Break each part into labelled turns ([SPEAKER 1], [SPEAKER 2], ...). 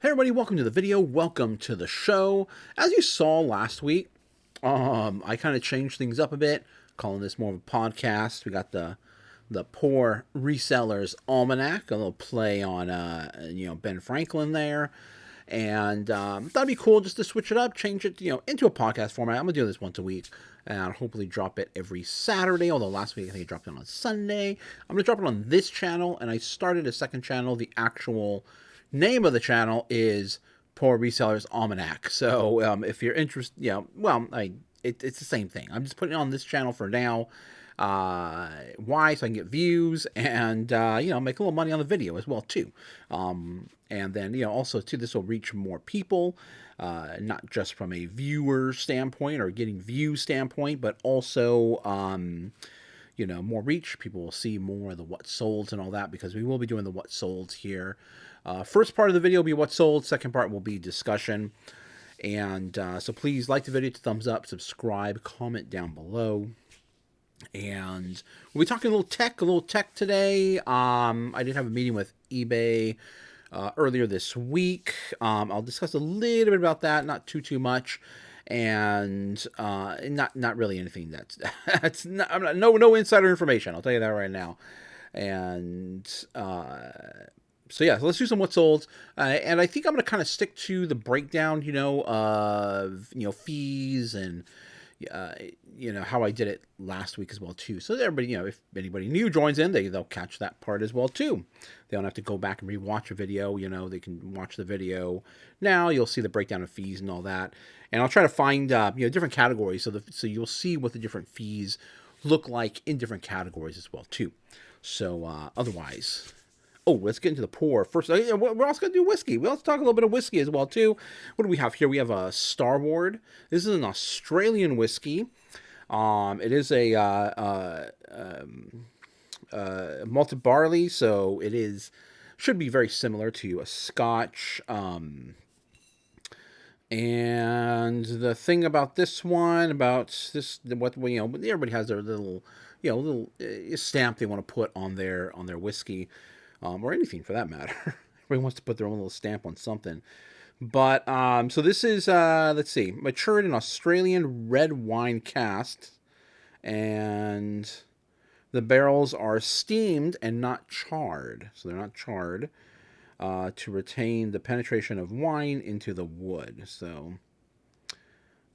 [SPEAKER 1] Hey everybody, welcome to the video, welcome to the show. As you saw last week, I kind of changed things up a bit, calling this more of a podcast. We got the Poor Resellers Almanac, a little play on Ben Franklin there. And that'd be cool just to switch it up, change it into a podcast format. I'm gonna do this once a week and I'll hopefully drop it every Saturday, although last week I think I dropped it on Sunday. I'm gonna drop it on this channel, and I started a second channel. The actual name of the channel is Poor Resellers Almanac. So if you're interested, it's the same thing. I'm just putting it on this channel for now. Why? So I can get views and make a little money on the video as well too. And then also too, this will reach more people, not just from a viewer standpoint or getting view standpoint, but also more reach. People will see more of the what solds and all that, because we will be doing the what solds here. First part of the video will be what sold. Second part will be discussion. And so please like the video, thumbs up, subscribe, comment down below. And we'll be talking a little tech today. I did have a meeting with eBay earlier this week. I'll discuss a little bit about that, not too much. And not really anything that's no insider information. I'll tell you that right now. And so let's do some what sold, and I think I'm going to kind of stick to the breakdown, of fees and how I did it last week as well too. So everybody, if anybody new joins in, they'll catch that part as well too. They don't have to go back and rewatch a video. They can watch the video now. You'll see the breakdown of fees and all that, and I'll try to find different categories so you'll see what the different fees look like in different categories as well too. So otherwise. Oh, let's get into the pour. First, we're also going to do whiskey. Let's talk a little bit of whiskey as well, too. What do we have here? We have a Starward. This is an Australian whiskey. It is a malted barley, so should be very similar to a Scotch. And the thing about this one, everybody has their little stamp they want to put on their whiskey. Or anything for that matter. Everybody wants to put their own little stamp on something. But, so this is, let's see, matured in Australian red wine cask. And the barrels are steamed and not charred. So they're not charred to retain the penetration of wine into the wood. So,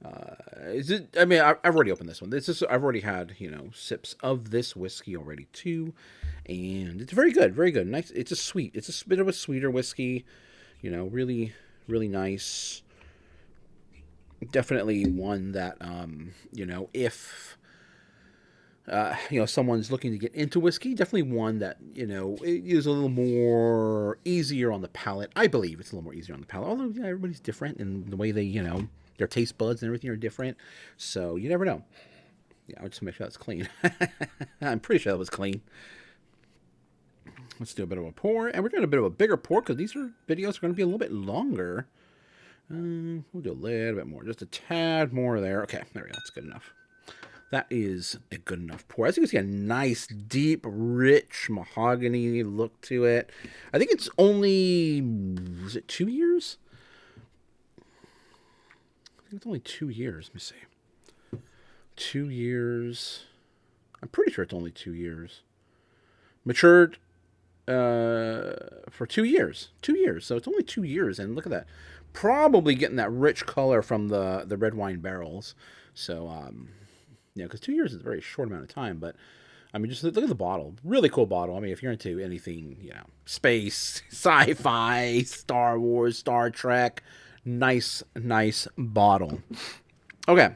[SPEAKER 1] I've already opened this one. I've already had, sips of this whiskey already too. And it's very good, very good. Nice. It's a bit of a sweeter whiskey, really, really nice. Definitely one that, if, someone's looking to get into whiskey, definitely one that, is a little more easier on the palate. I believe it's a little more easier on the palate. Although, everybody's different in the way they, their taste buds and everything are different. So you never know. Yeah, I'll just make sure that's clean. I'm pretty sure that was clean. Let's do a bit of a pour. And we're doing a bit of a bigger pour because these videos are going to be a little bit longer. We'll do a little bit more. Just a tad more there. Okay, there we go. That's good enough. That is a good enough pour. As you can see, a nice, deep, rich mahogany look to it. I think it's only, was it 2 years? I think it's only 2 years. Let me see. 2 years. I'm pretty sure it's only 2 years. Matured for 2 years. 2 years. So it's only 2 years. And look at that. Probably getting that rich color from the red wine barrels. So, because 2 years is a very short amount of time. But, just look at the bottle. Really cool bottle. If you're into anything, space, sci-fi, Star Wars, Star Trek, nice bottle. Okay.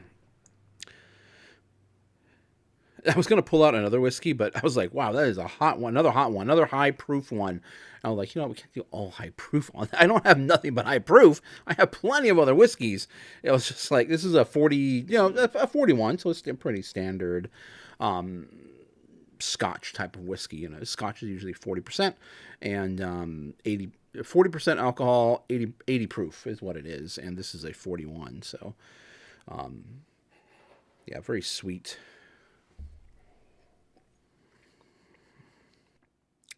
[SPEAKER 1] I was going to pull out another whiskey, but I was like, wow, that is a hot one. Another hot one. Another high proof one. And I was like, we can't do all high proof on that. I don't have nothing but high proof. I have plenty of other whiskeys. It was just like, this is a 40, a 41. So it's a pretty standard Scotch type of whiskey. Scotch is usually 40% and 40% alcohol, 80 proof is what it is. And this is a 41. So, very sweet.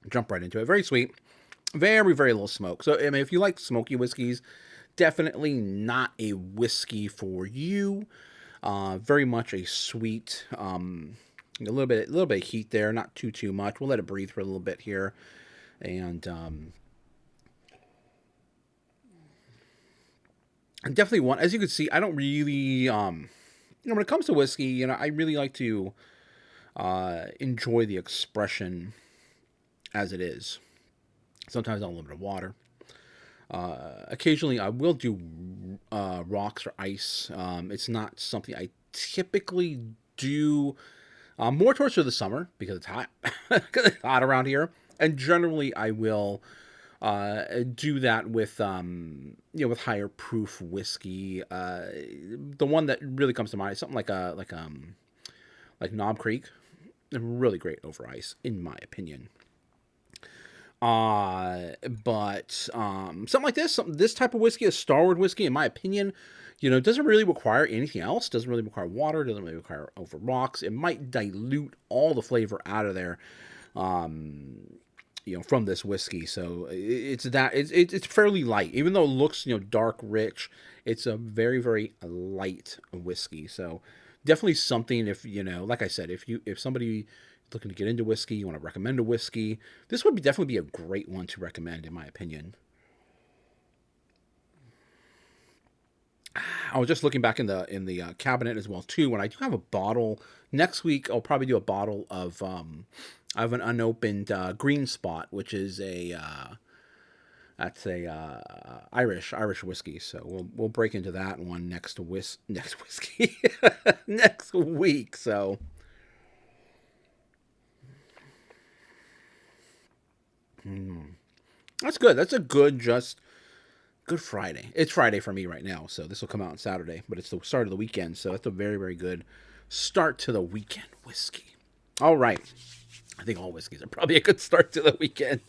[SPEAKER 1] Jump right into it. Very sweet. Very, very little smoke. So, I mean, if you like smoky whiskeys, definitely not a whiskey for you. Very much a sweet, a little bit of heat there, not too much. We'll let it breathe for a little bit here, and definitely one. As you can see, I don't really, when it comes to whiskey, I really like to enjoy the expression as it is. Sometimes I'll limit of water. Occasionally, I will do rocks or ice. It's not something I typically do. More towards the summer because it's hot. Because it's hot around here, and generally I will do that with with higher proof whiskey. The one that really comes to mind is something like Knob Creek. Really great over ice, in my opinion. But something like this type of whiskey, a Starward whiskey, in my opinion, doesn't really require anything else. Doesn't really require water. Doesn't really require over rocks. It might dilute all the flavor out of there, from this whiskey. So it's fairly light, even though it looks dark, rich. It's a very, very light whiskey. So definitely something, if like I said, if somebody looking to get into whiskey, you want to recommend a whiskey, this would definitely be a great one to recommend, in my opinion. I was just looking back in the cabinet as well too. When I do have a bottle next week, I'll probably do a bottle of I have an unopened Green Spot, which is that's a Irish whiskey. So we'll break into that one next whiskey next week. So. That's good. That's a good Friday. It's Friday for me right now, so this will come out on Saturday, but it's the start of the weekend, so that's a very, very good start to the weekend whiskey. All right. I think all whiskeys are probably a good start to the weekend.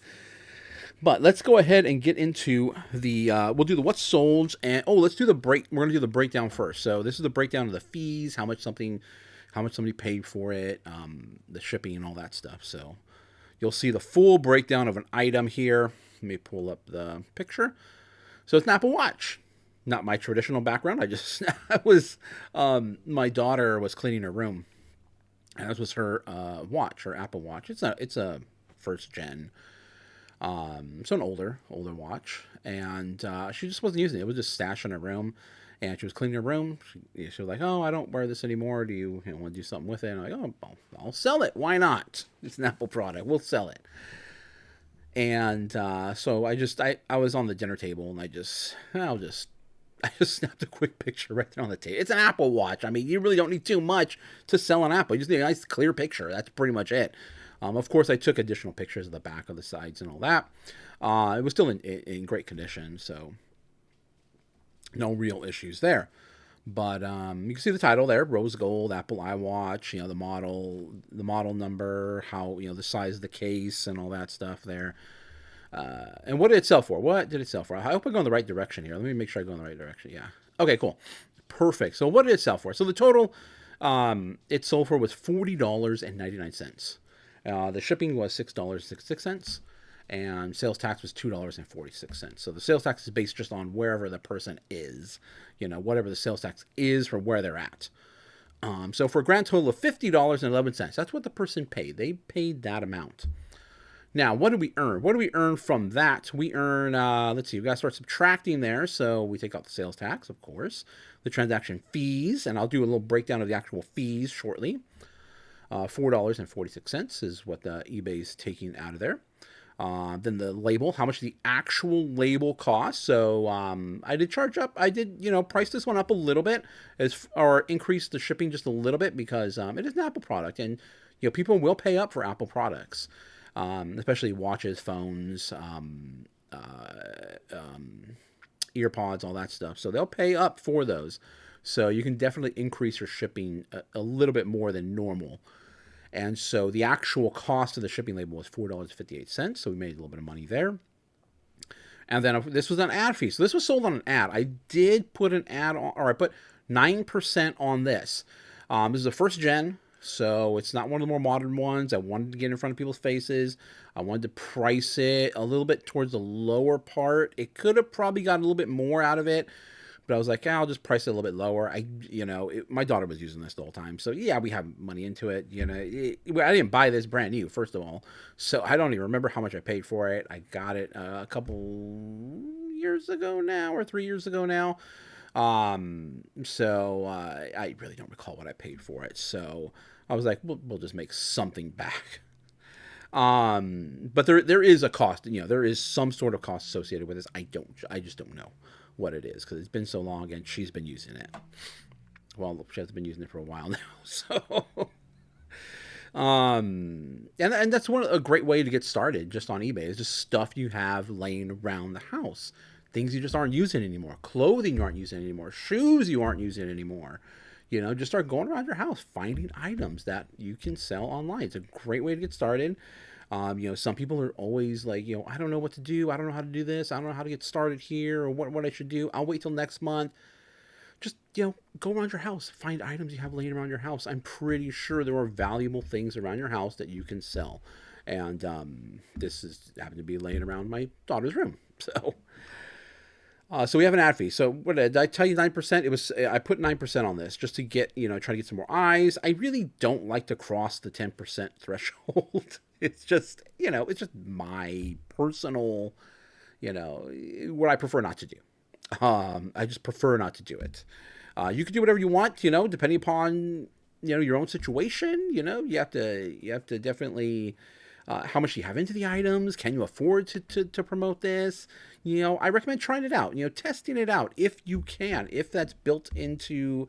[SPEAKER 1] But let's go ahead and get into we'll do the what's sold, and let's do the break. We're going to do the breakdown first. So this is the breakdown of the fees, how much somebody paid for it, the shipping and all that stuff. So you'll see the full breakdown of an item here. Let me pull up the picture. So it's an Apple Watch. Not my traditional background. My daughter was cleaning her room, and this was her watch, her Apple Watch. It's a first gen, so an older watch, and she just wasn't using it. It was just stashed in her room, and she was cleaning her room. She was like, "Oh, I don't wear this anymore. Do you want to do something with it?" And I'm like, "Oh, I'll sell it. Why not? It's an Apple product. We'll sell it." And so I was on the dinner table, and I just snapped a quick picture right there on the table. It's an Apple Watch. I mean, you really don't need too much to sell an Apple. You just need a nice clear picture. That's pretty much it. Of course, I took additional pictures of the back, of the sides, and all that. It was still in great condition, so no real issues there. But you can see the title there: Rose Gold Apple iWatch. The model number, how the size of the case, and all that stuff there. And what did it sell for? What did it sell for? I hope I go in the right direction here. Let me make sure I go in the right direction. Yeah. Okay. Cool. Perfect. So what did it sell for? So the total it sold for was $40.99. The shipping was $6.66. And sales tax was $2.46. So the sales tax is based just on wherever the person is, whatever the sales tax is for where they're at. So for a grand total of $50.11, that's what the person paid. They paid that amount. Now, what do we earn? What do we earn from that? We earn, let's see, we got to start subtracting there. So we take out the sales tax, of course, the transaction fees, and I'll do a little breakdown of the actual fees shortly. $4.46 is what the eBay is taking out of there. Then the label, how much the actual label costs. So I did charge up. I did, price this one up a little bit, or increase the shipping just a little bit, because it is an Apple product, and people will pay up for Apple products, especially watches, phones, earpods, all that stuff. So they'll pay up for those. So you can definitely increase your shipping a little bit more than normal. And so the actual cost of the shipping label was $4.58. So we made a little bit of money there. And then this was an ad fee. So this was sold on an ad. I did put an ad on, or I put 9% on this. This is a first gen So it's not one of the more modern ones. I wanted to get in front of people's faces. I wanted to price it a little bit towards the lower part. It could have probably gotten a little bit more out of it, but I was like, I'll just price it a little bit lower. My daughter was using this the whole time. So yeah, we have money into it. I didn't buy this brand new, first of all. So I don't even remember how much I paid for it. I got it a couple years ago now, or 3 years ago now. So I really don't recall what I paid for it. So I was like, we'll just make something back. But there is a cost, there is some sort of cost associated with this. I just don't know what it is, because it's been so long and she's been using it. Well, she has been using it for a while now. So, and that's a great way to get started just on eBay, is just stuff you have laying around the house. Things you just aren't using anymore. Clothing you aren't using anymore. Shoes you aren't using anymore. Just start going around your house, finding items that you can sell online. It's a great way to get started. Some people are always like, I don't know what to do. I don't know how to do this. I don't know how to get started here, or what I should do. I'll wait till next month. Just, go around your house. Find items you have laying around your house. I'm pretty sure there are valuable things around your house that you can sell. And this happened to be laying around my daughter's room. So we have an ad fee. So what did I tell you? 9%. I put 9% on this just to get, try to get some more eyes. I really don't like to cross the 10% threshold. It's just, it's just my personal, what I prefer not to do. I just prefer not to do it. You can do whatever you want, depending upon, your own situation. You have to definitely, how much do you have into the items? Can you afford to promote this? I recommend trying it out, testing it out if you can, if that's built into,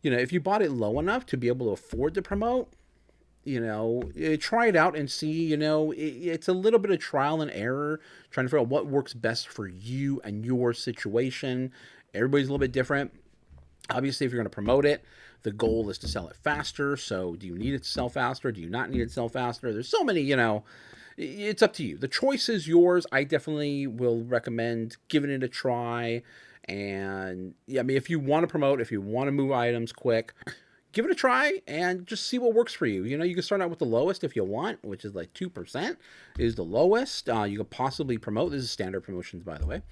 [SPEAKER 1] if you bought it low enough to be able to afford to promote, try it out and see, it's a little bit of trial and error, trying to figure out what works best for you and your situation. Everybody's a little bit different. Obviously, if you're going to promote it, the goal is to sell it faster. So do you need it to sell faster? Do you not need it to sell faster? There's so many, it's up to you. The choice is yours. I definitely will recommend giving it a try. And yeah, if you want to promote, if you want to move items quick, give it a try and just see what works for you. You can start out with the lowest if you want, which is like 2% is the lowest. You could possibly promote. This is standard promotions, by the way.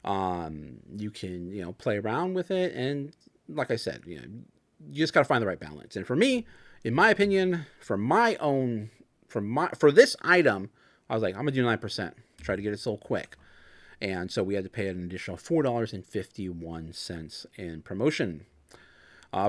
[SPEAKER 1] You can, play around with it. And like I said, you just got to find the right balance. And for me, in my opinion, for this item, I was like, I'm gonna do 9%, try to get it sold quick. And so we had to pay an additional $4.51 in promotion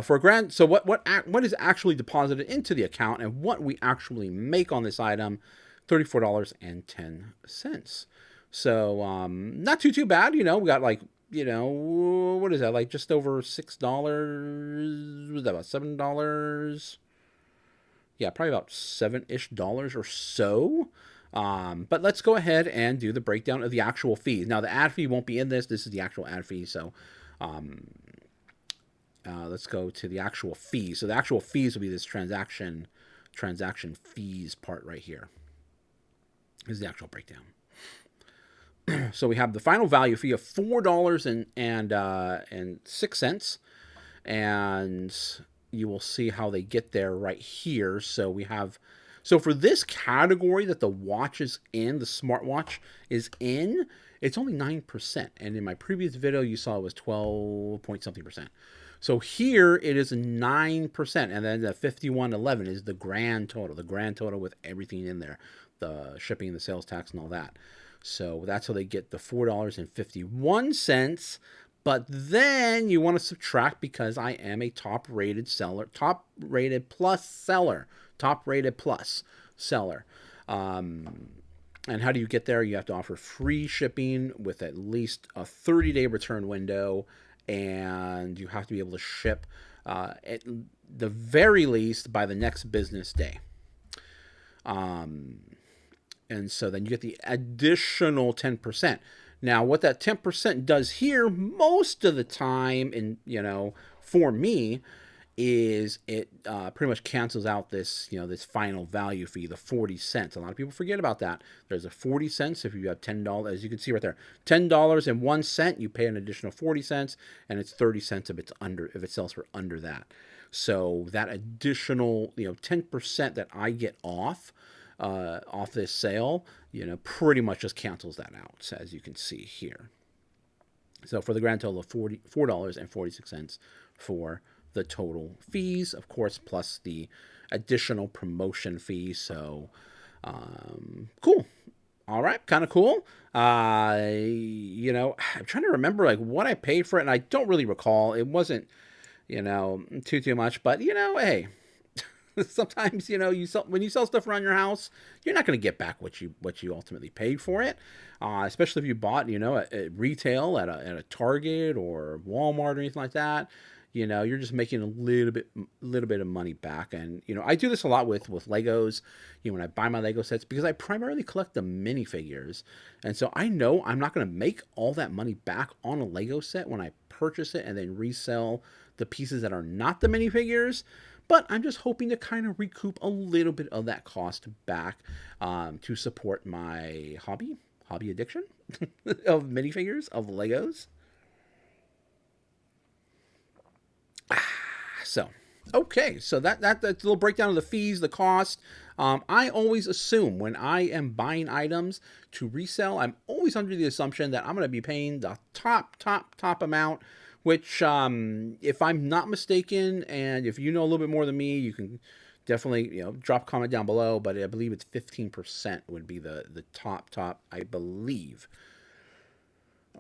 [SPEAKER 1] for a grand. So what is actually deposited into the account and what we actually make on this item, $34.10. So not too bad. We got like, what is that, like just over $6? Was that about $7? Yeah, probably about $7-ish or so. But let's go ahead and do the breakdown of the actual fees. Now, the ad fee won't be in this. This is the actual ad fee. So let's go to the actual fees. So the actual fees will be this transaction fees part right here. This is the actual breakdown. So we have the final value fee of $4.06, and you will see how they get there right here. So for this category that the watch is in, the smartwatch is in, it's only 9%. And in my previous video, you saw it was 12 point something percent. So here it is 9%. And then the 51.11 is the grand total with everything in there, the shipping, the sales tax, and all that. So that's how they get the $4.51. But then you want to subtract, because I am a top-rated plus seller. And how do you get there? You have to offer free shipping with at least a 30-day return window, and you have to be able to ship at the very least by the next business day. And so then you get the additional 10%. Now, what that 10% does here most of the time, and for me, is it pretty much cancels out this, this final value fee, the 40 cents. A lot of people forget about that. There's a 40 cents if you have $10, as you can see right there, $10.01. You pay an additional 40 cents, and it's 30 cents if it sells for under that. So that additional, 10% that I get off this sale, pretty much just cancels that out, as you can see here. So for the grand total of $44.46 for the total fees, of course, plus the additional promotion fee. So, cool. All right, kind of cool. I'm trying to remember like what I paid for it, and I don't really recall. It wasn't, too much, but hey, sometimes when you sell stuff around your house, you're not going to get back what you ultimately paid for it, especially if you bought at retail at a Target or Walmart or anything like that. You're just making a little bit of money back. And I do this a lot with Legos. When I buy my Lego sets, because I primarily collect the minifigures, and so I know I'm not going to make all that money back on a Lego set when I purchase it and then resell the pieces that are not the minifigures. But I'm just hoping to kind of recoup a little bit of that cost back to support my hobby addiction of minifigures, of Legos. So, okay, so that's a little breakdown of the fees, the cost. I always assume when I am buying items to resell, I'm always under the assumption that I'm going to be paying the top amount, which, if I'm not mistaken, and if you know a little bit more than me, you can definitely, drop a comment down below, but I believe it's 15% would be the top, I believe.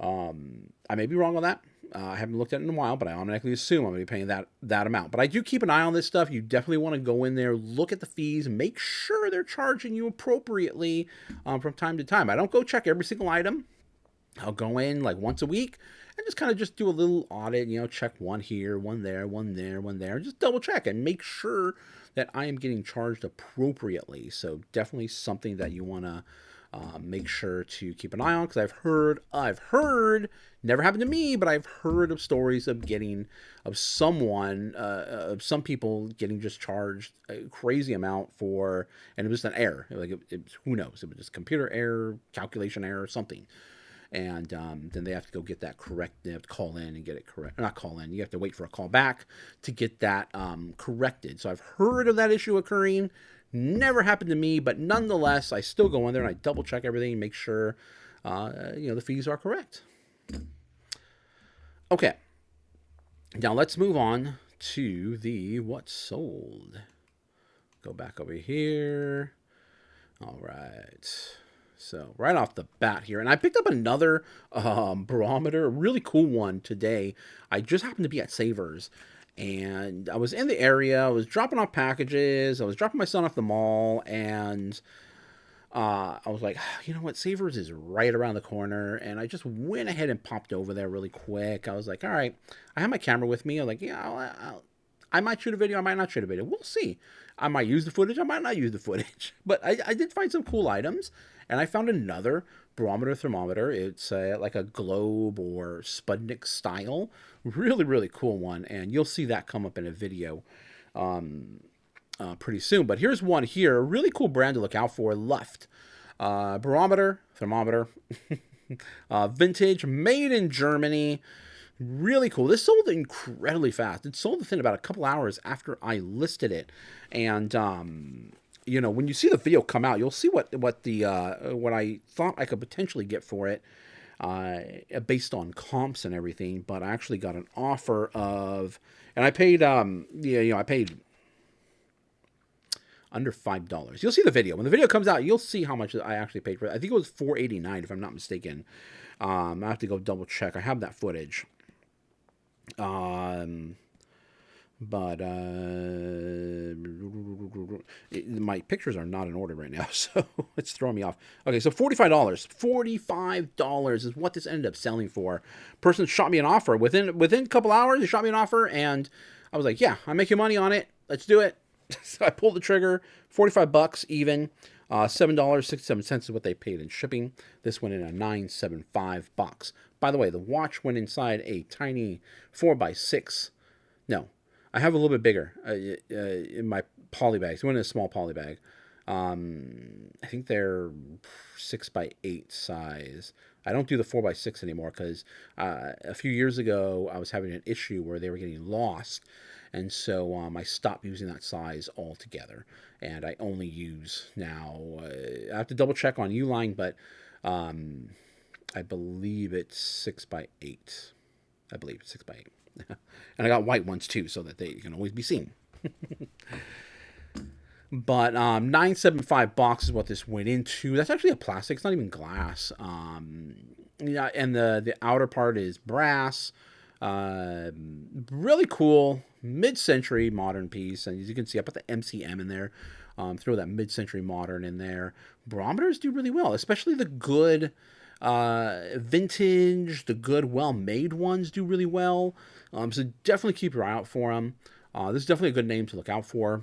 [SPEAKER 1] I may be wrong on that. I haven't looked at it in a while, but I automatically assume I'm going to be paying that amount. But I do keep an eye on this stuff. You definitely want to go in there, look at the fees, make sure they're charging you appropriately from time to time. I don't go check every single item. I'll go in like once a week and just kind of do a little audit, check one here, one there, one there. Just double check and make sure that I am getting charged appropriately. So definitely something that you want to make sure to keep an eye on, because I've heard, never happened to me, but I've heard of stories of some people getting just charged a crazy amount for, and it was an error. Like who knows? It was just computer error, calculation error, something. And then they have to go get that correct. They have to call in and get it correct. Not call in. You have to wait for a call back to get that corrected. So I've heard of that issue occurring. Never happened to me, but nonetheless, I still go in there and I double check everything and make sure, the fees are correct. Okay. Now let's move on to the what's sold. Go back over here. All right. So right off the bat here, and I picked up another barometer, a really cool one today. I just happened to be at Savers, and I was in the area. I was dropping off packages. I was dropping my son off the mall, and I was like, you know what, Savers is right around the corner, and I just went ahead and popped over there really quick. I was like, all right, I have my camera with me. I was like, yeah, I might shoot a video. I might not shoot a video. We'll see. I might use the footage. I might not use the footage. But I did find some cool items. And I found another barometer thermometer. It's like a globe or Sputnik style. Really, really cool one. And you'll see that come up in a video pretty soon. But here's one here. A really cool brand to look out for. Luft. Barometer, thermometer. Vintage. Made in Germany. Really cool. This sold incredibly fast. It sold within about a couple hours after I listed it. And, when you see the video come out, you'll see what I thought I could potentially get for it based on comps and everything. But I actually got an offer of, and I paid, I paid under $5. You'll see the video. When the video comes out, you'll see how much I actually paid for it. I think it was $4.89 if I'm not mistaken. I have to go double check. I have that footage. My pictures are not in order right now, so it's throwing me off. Okay, so $45. $45 is what this ended up selling for. Person shot me an offer within a couple hours. He shot me an offer, and I was like, "Yeah, I'm making money on it. Let's do it." So I pulled the trigger. $45 even. $7.67 is what they paid in shipping. This went in a $9.75 box. By the way, the watch went inside a tiny 4x6. No, I have a little bit bigger in my poly bags. I went in a small poly bag. I think they're 6x8 size. I don't do the 4x6 anymore because a few years ago I was having an issue where they were getting lost, and so I stopped using that size altogether. And I only use now. I have to double check on Uline, but I believe it's 6x8. I believe it's 6x8. And I got white ones too, so that they can always be seen. But $975 is what this went into. That's actually a plastic. It's not even glass. Yeah, and the outer part is brass. Really cool mid-century modern piece. And as you can see, I put the MCM in there. Throw that mid-century modern in there. Barometers do really well, especially the good vintage, the good well-made ones do really well. So definitely keep your eye out for them. This is definitely a good name to look out for.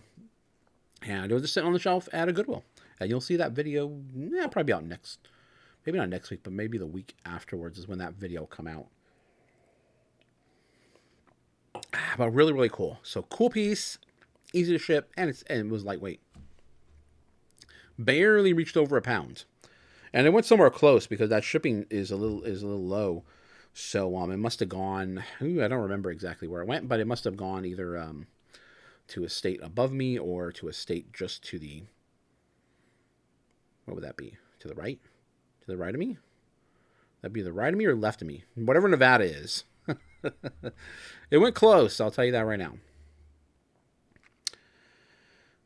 [SPEAKER 1] And it was just sitting on the shelf at a Goodwill. And you'll see that video, probably out maybe not next week, but maybe the week afterwards is when that video will come out. But really, really cool. So cool piece, easy to ship, and it was lightweight. Barely reached over a pound. And it went somewhere close because that shipping is a little low. So it must have gone, I don't remember exactly where it went, but it must have gone either to a state above me or to a state just to the, what would that be? To the right? To the right of me? That'd be the right of me or left of me? Whatever Nevada is. It went close, I'll tell you that right now.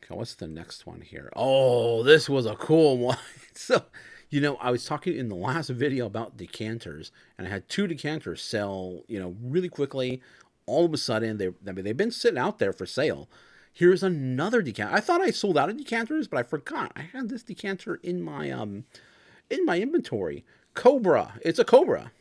[SPEAKER 1] Okay, what's the next one here? Oh, this was a cool one. So, I was talking in the last video about decanters, and I had 2 decanters sell, really quickly. All of a sudden, they've been sitting out there for sale. Here's another decanter. I thought I sold out of decanters, but I forgot. I had this decanter in my inventory. Cobra. It's a Cobra.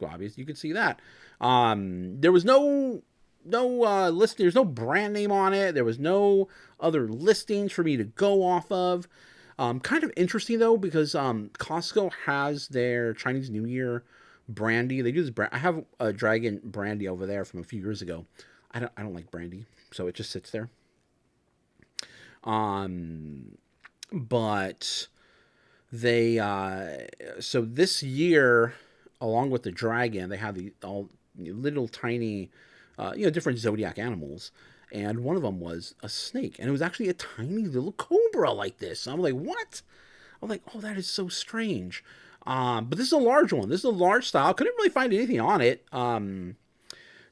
[SPEAKER 1] Obviously you can see that. There was no list. There's no brand name on it. There was no other listings for me to go off of. Kind of interesting though, because Costco has their Chinese New Year brandy. They do this I have a Dragon brandy over there from a few years ago. I don't like brandy, so it just sits there. But they so this year, along with the Dragon, they have the all little tiny different zodiac animals, and one of them was a snake, and it was actually a tiny little cobra like this. I'm like, what? I'm like, oh, that is so strange. But this is a large one. This is a large style. Couldn't really find anything on it.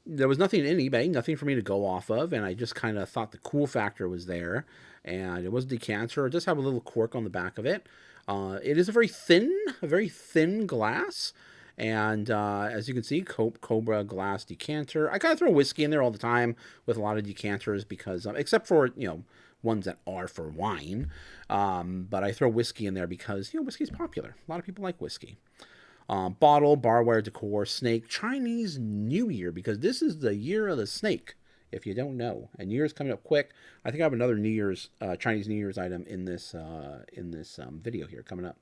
[SPEAKER 1] There was nothing in eBay, nothing for me to go off of, and I just kind of thought the cool factor was there. And it was a decanter. It does have a little cork on the back of it. It is a very thin glass. And as you can see, Cobra glass decanter. I kind of throw whiskey in there all the time with a lot of decanters because, except for, ones that are for wine. But I throw whiskey in there because, whiskey is popular. A lot of people like whiskey. Bottle, barware, decor, snake, Chinese New Year, because this is the year of the snake, if you don't know. And New Year's coming up quick. I think I have another Chinese New Year's item in this video here coming up.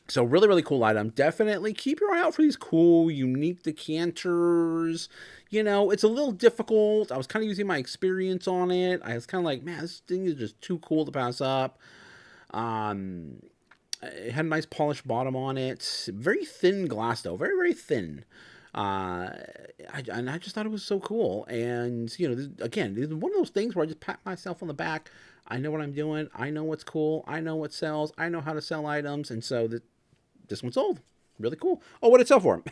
[SPEAKER 1] So really, really cool item. Definitely keep your eye out for these cool, unique decanters. It's a little difficult. I was kind of using my experience on it. I was kind of like, man, this thing is just too cool to pass up. It had a nice polished bottom on it. Very thin glass, though. Very, very thin. And I just thought it was so cool. And, again, this is one of those things where I just pat myself on the back. I know what I'm doing. I know what's cool. I know what sells. I know how to sell items. And so this one sold. Really cool. Oh, what did it sell for?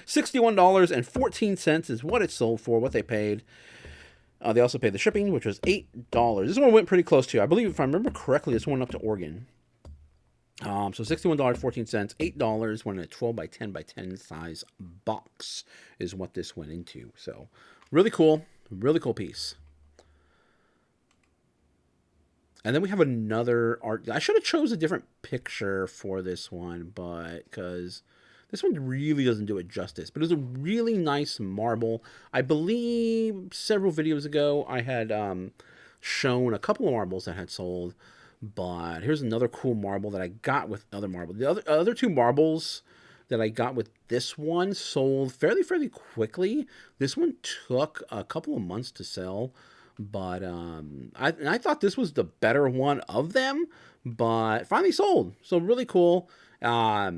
[SPEAKER 1] $61.14 is what it sold for, what they paid. They also paid the shipping, which was $8. This one went pretty close to, I believe, if I remember correctly, this one went up to Oregon. So $61.14, $8 went in a 12 by 10 by 10 size box is what this went into. So really cool piece. And then we have another art. I should have chose a different picture for this one, but because this one really doesn't do it justice. But it was a really nice marble. I believe several videos ago I had shown a couple of marbles that had sold. But here's another cool marble that I got with other marble. The other 2 marbles that I got with this one sold fairly quickly. This one took a couple of months to sell, but I thought this was the better one of them, but finally sold. So really cool. Yeah,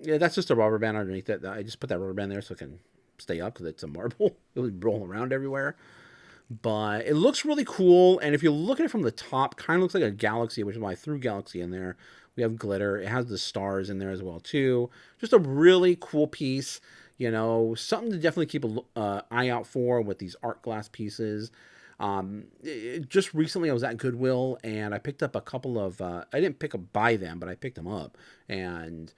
[SPEAKER 1] that's just a rubber band underneath it. I just put that rubber band there so it can stay up because it's a marble. It would roll around everywhere. But it looks really cool, and if you look at it from the top, kind of looks like a galaxy, which is why I threw galaxy in there. We have glitter. It has the stars in there as well too. Just a really cool piece. You know, something to definitely keep an eye out for with these art glass pieces. Just recently I was at Goodwill and I picked up a couple of, I didn't buy them, but I picked them up and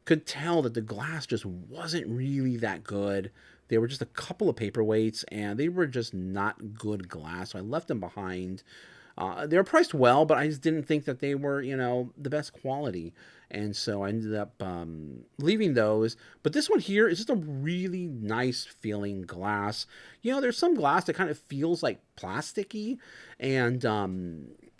[SPEAKER 1] could tell that the glass just wasn't really that good. They were just a couple of paperweights and they were just not good glass. So I left them behind. They were priced well, but I just didn't think that they were, you know, the best quality. And so I ended up leaving those. But this one here is just a really nice feeling glass. You know, there's some glass that kind of feels like plasticky. And,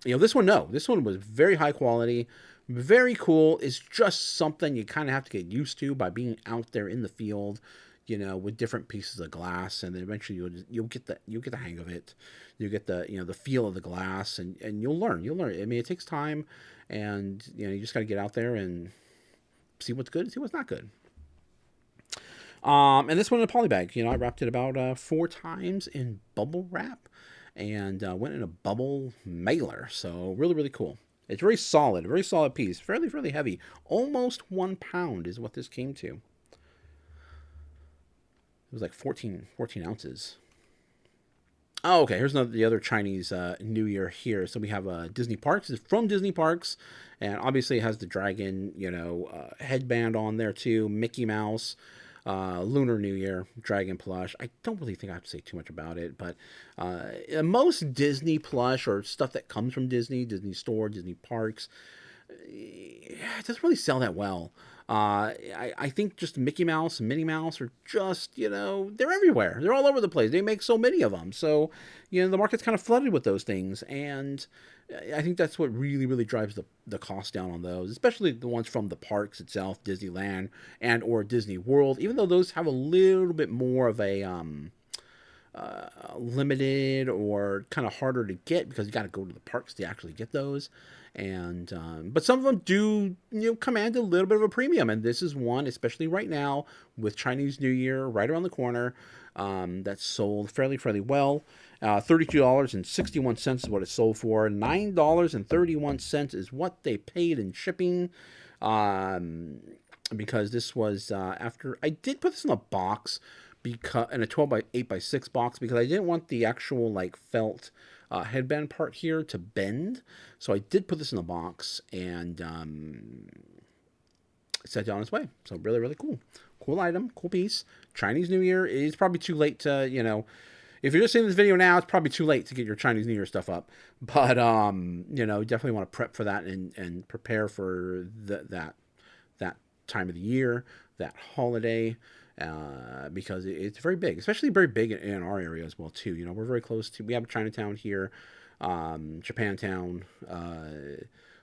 [SPEAKER 1] you know, this one, no. This one was very high quality. Very cool. It's just something you kind of have to get used to by being out there in the field, you know, with different pieces of glass, and then eventually you'll get the hang of it. You get the, you know, the feel of the glass, and you'll learn. I mean, it takes time, and you know, you just got to get out there and see what's good, and see what's not good. And this one in a poly bag. You know, I wrapped it about 4 times in bubble wrap, and went in a bubble mailer. So really cool. It's very solid piece. Fairly heavy. Almost 1 pound is what this came to. It was like 14 ounces. Oh, okay. Here's the other Chinese New Year here. So we have Disney Parks. It's from Disney Parks, and obviously it has the dragon, you know, headband on there too. Mickey Mouse, Lunar New Year, dragon plush. I don't really think I have to say too much about it, but most Disney plush or stuff that comes from Disney Store, Disney Parks, it doesn't really sell that well. I think just Mickey Mouse and Minnie Mouse are just, you know, they're everywhere. They're all over the place. They make so many of them. So, you know, the market's kind of flooded with those things. And I think that's what really drives the cost down on those, especially the ones from the parks itself, Disneyland and or Disney World, even though those have a little bit more of a limited or kind of harder to get because you got to go to the parks to actually get those. And but some of them do, you know, command a little bit of a premium, and this is one, especially right now with Chinese New Year right around the corner, that's sold fairly well. $32.61 is what it sold for. $9.31 is what they paid in shipping. Because this was after I did put this in a box, because in a 12 by 8 by 6 box, because I didn't want the actual like felt headband part here to bend. So I did put this in a box, and it set on its way. So really cool. Cool item, cool piece. Chinese New Year is probably too late to, you know, if you're just seeing this video now, it's probably too late to get your Chinese New Year stuff up. But, you know, definitely want to prep for that and prepare for that time of the year, that holiday. Because it's very big, especially very big in our area as well too. You know, we're very close to, we have Chinatown here, Japantown,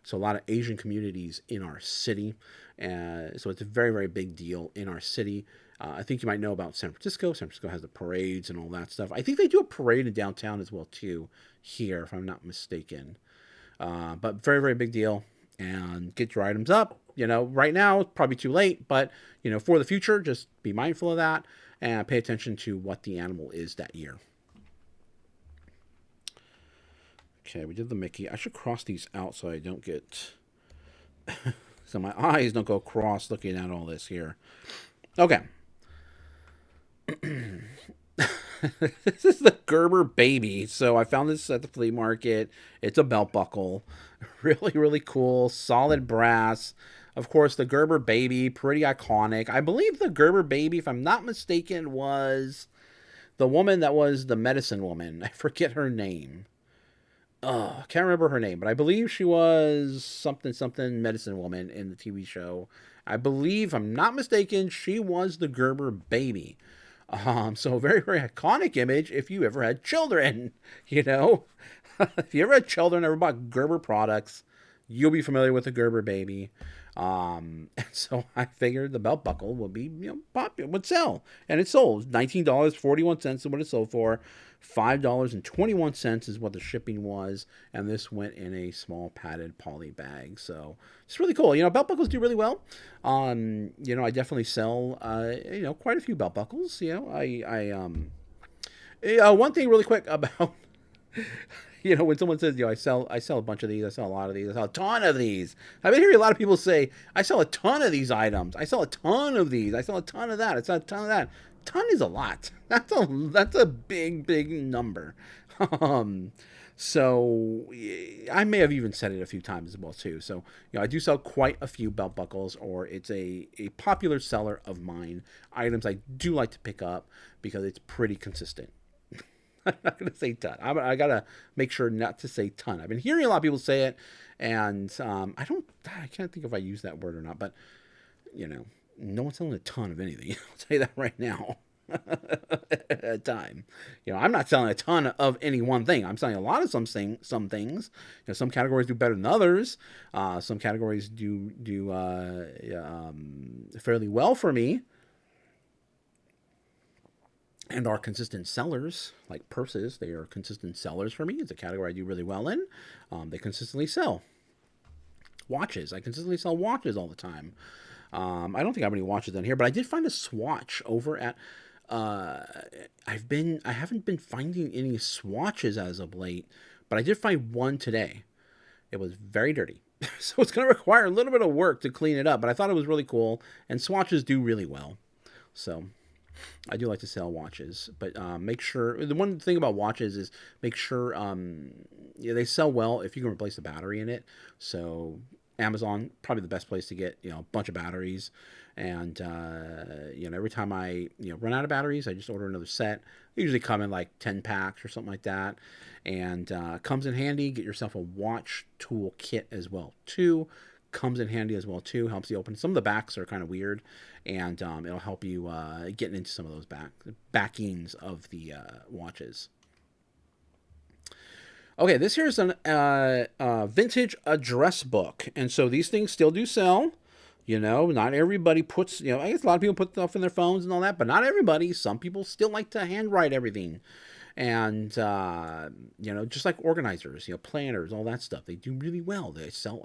[SPEAKER 1] so a lot of Asian communities in our city, so it's a very big deal in our city. I think you might know about San Francisco. San Francisco has the parades and all that stuff. I think they do a parade in downtown as well too here, if I'm not mistaken. But very big deal. And get your items up. You know, right now it's probably too late, but you know, for the future, just be mindful of that and pay attention to what the animal is that year. Okay, we did the Mickey. I should cross these out so I don't get so my eyes don't go cross looking at all this here. Okay. This is the Gerber Baby. So I found this at the flea market. It's a belt buckle. Really cool. Solid brass. Of course, the Gerber Baby, pretty iconic. I believe the Gerber Baby, if I'm not mistaken, was the woman that was the medicine woman. I forget her name. Can't remember her name, but I believe she was something medicine woman in the TV show. I believe, if I'm not mistaken, she was the Gerber Baby. So very iconic image if you ever had children, you know. If you ever had children, ever bought Gerber products, you'll be familiar with the Gerber baby. And so I figured the belt buckle would be, popular, would sell. And it sold. $19.41 is what it sold for. $5.21 is what the shipping was. And this went in a small padded poly bag. So it's really cool. Belt buckles do really well. I definitely sell, quite a few belt buckles. One thing really quick about, when someone says, I sell a bunch of these, I sell a lot of these, I sell a ton of these. I've been hearing a lot of people say, I sell a ton of these items. I sell a ton of these. I sell a ton of that. I sell a ton of that. Ton is a lot. That's a big, big number. So I may have even said it a few times as well too. So, I do sell quite a few belt buckles, or it's a popular seller of mine. Items I do like to pick up because it's pretty consistent. I'm not going to say ton. I got to make sure not to say ton. I've been hearing a lot of people say it, and I can't think if I use that word or not, but, no one's selling a ton of anything. I'll tell you that right now. At a time. I'm not selling a ton of any one thing. I'm selling a lot of some things. Some categories do better than others. Some categories do fairly well for me, and are consistent sellers. Like purses, they are consistent sellers for me. It's a category I do really well in. They consistently sell. Watches, I consistently sell watches all the time. I don't think I have any watches in here, but I did find a swatch over at. I haven't been finding any swatches as of late, but I did find one today. It was very dirty, so it's going to require a little bit of work to clean it up. But I thought it was really cool, and swatches do really well. So I do like to sell watches, but make sure, the one thing about watches is make sure they sell well if you can replace the battery in it. So Amazon, probably the best place to get a bunch of batteries. And every time I run out of batteries, I just order another set. They usually come in like 10 packs or something like that, and comes in handy. Get yourself a watch tool kit as well too. Comes in handy as well too. Helps you open. Some of the backs are kind of weird, and it'll help you getting into some of those backings of the watches. Okay, this here's a vintage address book, and so these things still do sell. Not everybody puts, I guess a lot of people put stuff in their phones and all that, but not everybody. Some people still like to handwrite everything. And, just like organizers, planners, all that stuff, they do really well. I sell,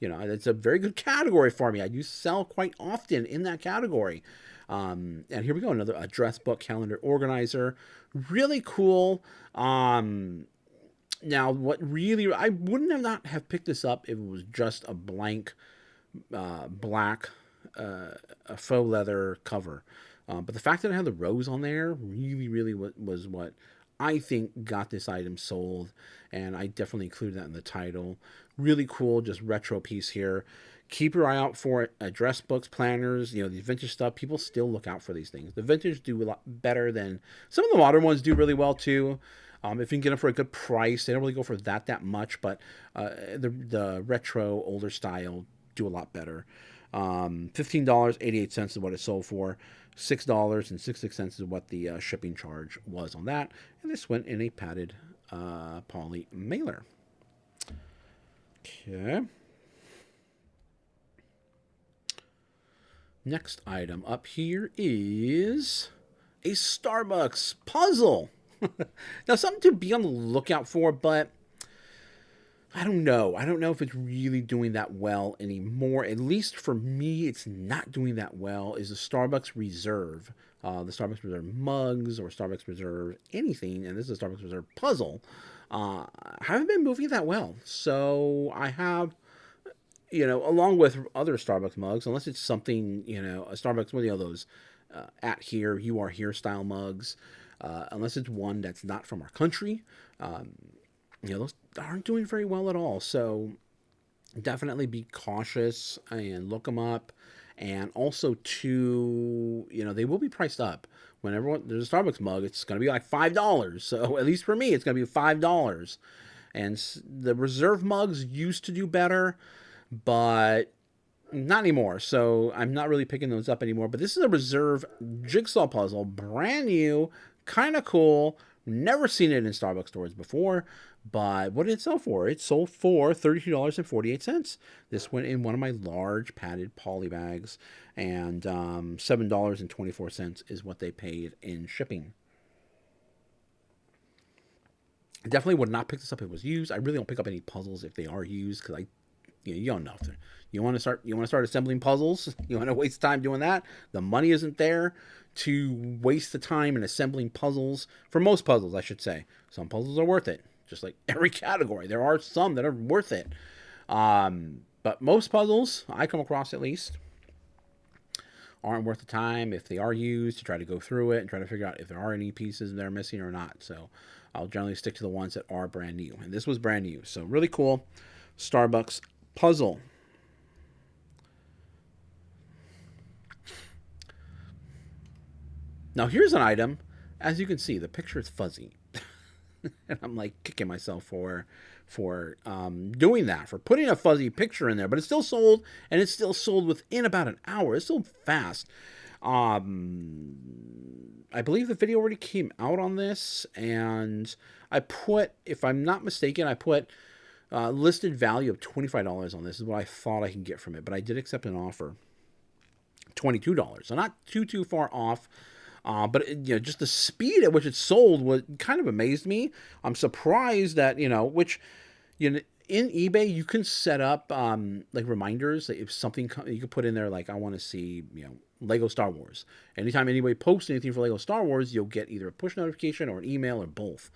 [SPEAKER 1] it's a very good category for me. I do sell quite often in that category. And here we go. Another address book calendar organizer. Really cool. Now what really, I wouldn't have not have picked this up if it was just a blank, black a faux leather cover, but the fact that it had the rose on there really was what I think got this item sold, and I definitely included that in the title. Really cool, just retro piece here. Keep your eye out for it. Address books, planners, the vintage stuff, people still look out for these things. The vintage do a lot better than some of the modern ones do really well too. If you can get them for a good price, they don't really go for that much, but the retro older style do a lot better. $15.88 is what it sold for. $6.66 is what the shipping charge was on that. And this went in a padded poly mailer. Okay. Next item up here is a Starbucks puzzle. Now, something to be on the lookout for, but I don't know. I don't know if it's really doing that well anymore. At least for me, it's not doing that well. Is the Starbucks Reserve. The Starbucks Reserve mugs or Starbucks Reserve anything, and this is a Starbucks Reserve puzzle, haven't been moving that well. So I have, along with other Starbucks mugs, unless it's something, a Starbucks, one of those at here, you are here style mugs, unless it's one that's not from our country, those aren't doing very well at all. So definitely be cautious and look them up. And also, too, they will be priced up. Whenever there's a Starbucks mug, it's going to be like $5. So at least for me, it's going to be $5. And the Reserve mugs used to do better, but not anymore. So I'm not really picking those up anymore. But this is a Reserve jigsaw puzzle, brand new, kind of cool, Never seen it in Starbucks stores before, but what did it sell for? It sold for $32.48. This went in one of my large padded poly bags, and $7.24 is what they paid in shipping. I definitely would not pick this up if it was used. I really don't pick up any puzzles if they are used, because you don't know. You want to start assembling puzzles. You want to waste time doing that. The money isn't there to waste the time in assembling puzzles. For most puzzles, I should say. Some puzzles are worth it. Just like every category, there are some that are worth it. But most puzzles, I come across at least, aren't worth the time if they are used, to try to go through it and try to figure out if there are any pieces that are missing or not. So I'll generally stick to the ones that are brand new. And this was brand new. So really cool Starbucks puzzle. Now here's an item. As you can see, the picture is fuzzy. And I'm like kicking myself for doing that, for putting a fuzzy picture in there. But it's still sold, and it's still sold within about an hour. It's sold fast. I believe the video already came out on this, and I put, if I'm not mistaken, I put listed value of $25 on this. This is what I thought I could get from it, but I did accept an offer, $22. So not too far off. But just the speed at which it sold was kind of amazed me. I'm surprised that, which, in eBay, you can set up like reminders. If something you can put in there, like I want to see, Lego Star Wars. Anytime anybody posts anything for Lego Star Wars, you'll get either a push notification or an email or both.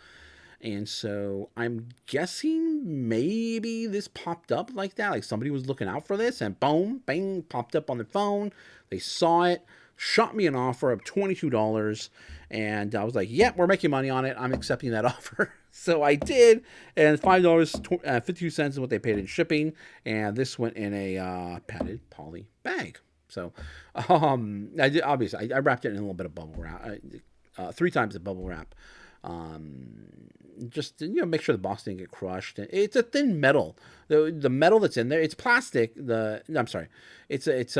[SPEAKER 1] And so I'm guessing maybe this popped up like that. Like somebody was looking out for this, and boom, bang, popped up on their phone. They saw it, shot me an offer of $22, and I was like, yep, we're making money on it. I'm accepting that offer. So I did, and $5.52 is what they paid in shipping, and this went in a padded poly bag. So I did, obviously, I wrapped it in a little bit of bubble wrap, 3 times the bubble wrap, just to, make sure the box didn't get crushed. It's a thin metal. The metal that's in there, it's plastic. I'm sorry, it's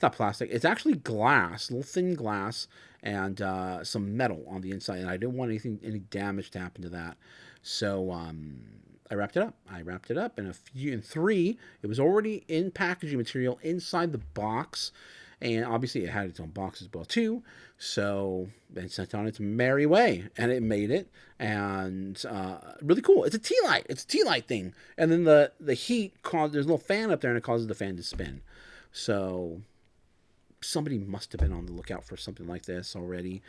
[SPEAKER 1] not plastic. It's actually glass, little thin glass, and some metal on the inside. And I didn't want any damage to happen to that. So I wrapped it up. In 3, it was already in packaging material inside the box. And obviously it had its own box as well too. So it sent on its merry way, and it made it. And really cool. It's a tea light. It's a tea light thing. And then the heat there's a little fan up there, and it causes the fan to spin. So somebody must have been on the lookout for something like this already,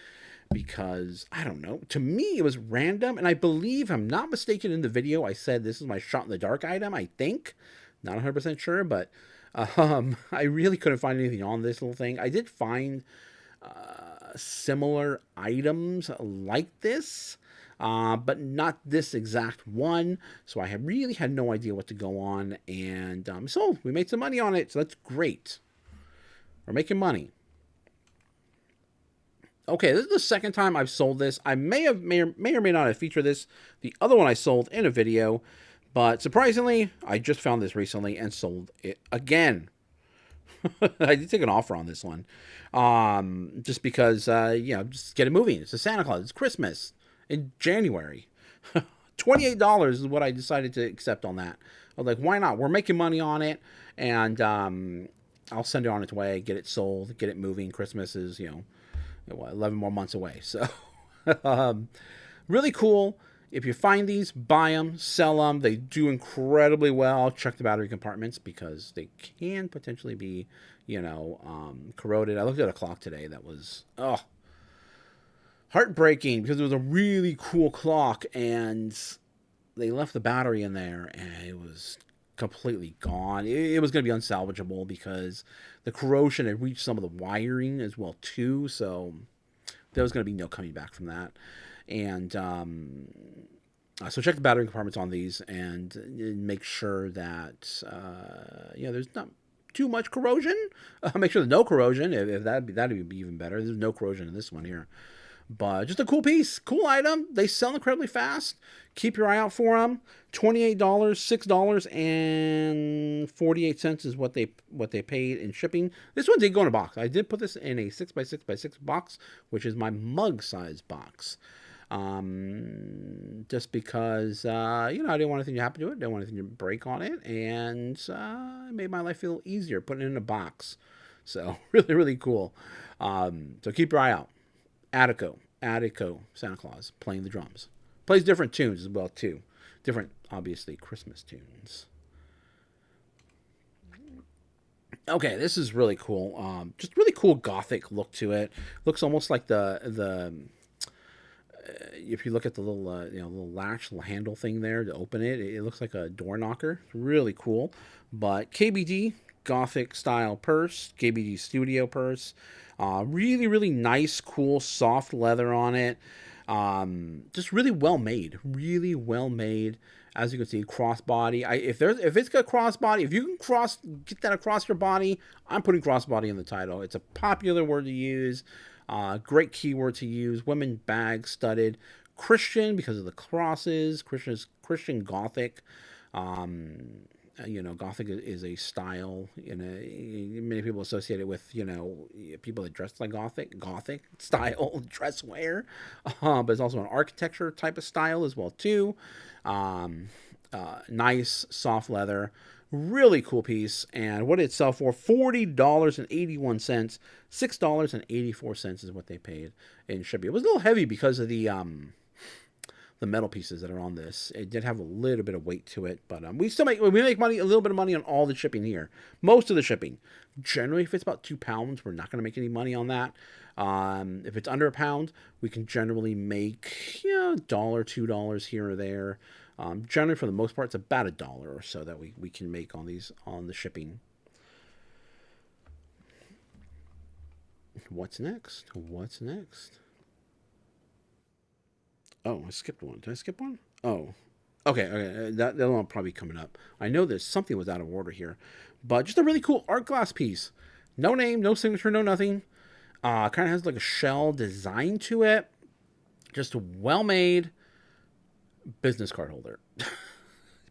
[SPEAKER 1] because I don't know. To me, it was random, and I believe, if I'm not mistaken, in the video I said this is my shot in the dark item. I think, not 100% sure, but I really couldn't find anything on this little thing. I did find similar items like this, but not this exact one. So I really had no idea what to go on, and so we made some money on it. So that's great. We're making money. Okay, this is the second time I've sold this. I may or may not have featured the other one I sold in a video, but surprisingly, I just found this recently and sold it again. I did take an offer on this one, just because, just get it moving. It's a Santa Claus. It's Christmas in January. $28 is what I decided to accept on that. I was like, why not? We're making money on it, and I'll send it on its way, get it sold, get it moving. Christmas is, 11 more months away. So, really cool. If you find these, buy them, sell them. They do incredibly well. Check the battery compartments, because they can potentially be, corroded. I looked at a clock today that was, heartbreaking, because it was a really cool clock, and they left the battery in there, and it was completely gone. It was going to be unsalvageable, because the corrosion had reached some of the wiring as well too, so there was going to be no coming back from that. And so check the battery compartments on these, and make sure that there's not too much corrosion. Make sure there's no corrosion. If that'd be even better. There's no corrosion in this one here. But just a cool piece, cool item. They sell incredibly fast. Keep your eye out for them. $28, $6.48 is what they paid in shipping. This one did go in a box. I did put this in a 6x6x6 box, which is my mug size box. Just because I didn't want anything to happen to it, didn't want anything to break on it, and it made my life feel easier putting it in a box. So really, really cool. So keep your eye out. Attico, Santa Claus, playing the drums. Plays different tunes as well, too. Different, obviously, Christmas tunes. Okay, this is really cool. Just really cool gothic look to it. Looks almost like the if you look at the little little latch, little handle thing there to open it, it looks like a door knocker. It's really cool. But KBD Gothic style purse, KBD Studio purse. Really, really nice, cool, soft leather on it. Just really well made. Really well made. As you can see, crossbody. If it's got crossbody, if you can get that across your body, I'm putting crossbody in the title. It's a popular word to use. Great keyword to use. Women bag studded. Christian because of the crosses. Christian Gothic. Gothic is a style. Many people associate it with people that dress like Gothic style dress wear, but it's also an architecture type of style as well too. Nice soft leather, really cool piece. And what did it sell for? $40.81. $6.84 is what they paid in shipping. It was a little heavy because of the metal pieces that are on this. It did have a little bit of weight to it, but we make money, a little bit of money on all the shipping here. Most of the shipping. Generally, if it's about 2 pounds, we're not going to make any money on that. If it's under a pound, we can generally make $1, $2 here or there. Generally, for the most part, it's about $1 or so that we can make on the shipping. What's next? Oh, I skipped one. Did I skip one? Oh, okay. That one will probably be coming up. I know there's something was out of order here, but just a really cool art glass piece. No name, no signature, no nothing. Kind of has like a shell design to it. Just a well-made business card holder.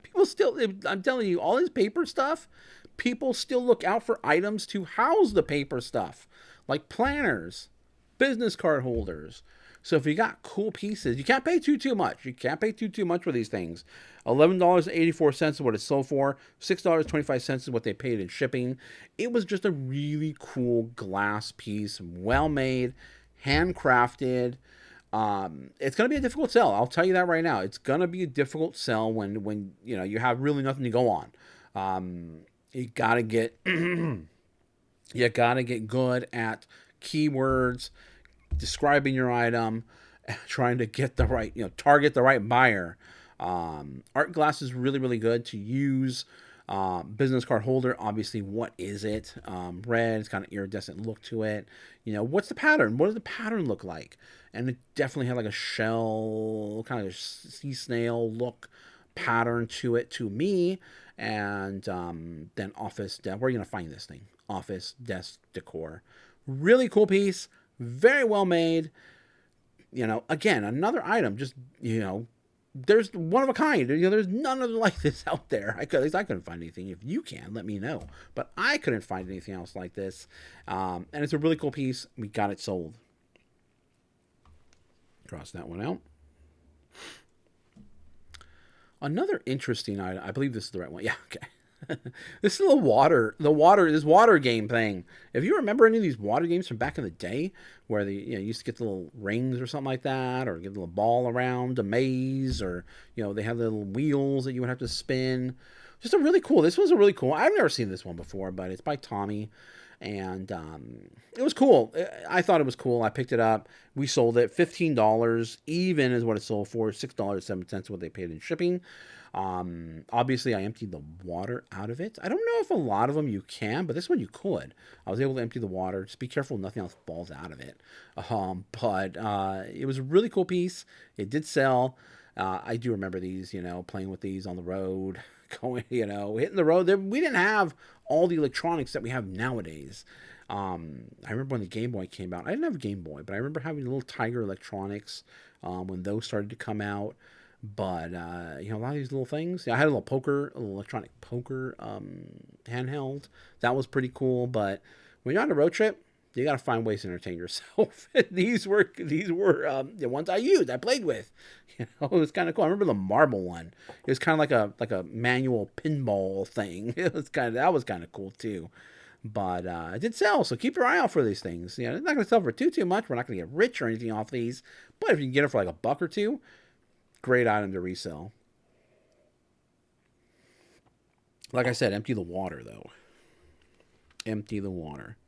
[SPEAKER 1] People still, I'm telling you, all this paper stuff, people still look out for items to house the paper stuff, like planners, business card holders. So if you got cool pieces, you can't pay too much. You can't pay too much for these things. $11.84 is what it sold for. $6.25 is what they paid in shipping. It was just a really cool glass piece, well made, handcrafted. It's gonna be a difficult sell. I'll tell you that right now. It's gonna be a difficult sell when you have really nothing to go on. You gotta get good at keywords, describing your item, trying to get the right, target the right buyer. Art glass is really, really good to use. Business card holder, obviously, what is it? Red, it's kind of iridescent look to it. What's the pattern? What does the pattern look like? And it definitely had like a shell, kind of sea snail look pattern to it to me. And then office desk. Where are you going to find this thing? Office desk decor. Really cool piece. Very well made. Again, another item. Just, there's one of a kind. There's none other like this out there. At least I couldn't find anything. If you can, let me know. But I couldn't find anything else like this. And it's a really cool piece. We got it sold. Cross that one out. Another interesting item. I believe this is the right one. Yeah, okay. This is this water game thing. If you remember any of these water games from back in the day, where you used to get the little rings or something like that, or get the little ball around a maze, or they have the little wheels that you would have to spin. Just this was a really cool. I've never seen this one before, but it's by Tommy, and it was cool. I thought it was cool. I picked it up. We sold it $15 even is what it sold for. $6.07 what they paid in shipping. Obviously I emptied the water out of it. I don't know if a lot of them you can, but this one you could. I was able to empty the water. Just be careful nothing else falls out of it. But it was a really cool piece. It did sell. I do remember these, playing with these on the road, going, hitting the road. We didn't have all the electronics that we have nowadays. I remember when the Game Boy came out. I didn't have a Game Boy, but I remember having little Tiger Electronics when those started to come out. But a lot of these little things. Yeah, I had a little electronic poker handheld. That was pretty cool. But when you're on a road trip, you got to find ways to entertain yourself. these were the ones I used. I played with. It was kind of cool. I remember the marble one. It was kind of like a manual pinball thing. That was kind of cool too. But it did sell, so keep your eye out for these things. It's not going to sell for too much. We're not going to get rich or anything off these. But if you can get it for like a buck or two, great item to resell. Like I said, empty the water though. Empty the water.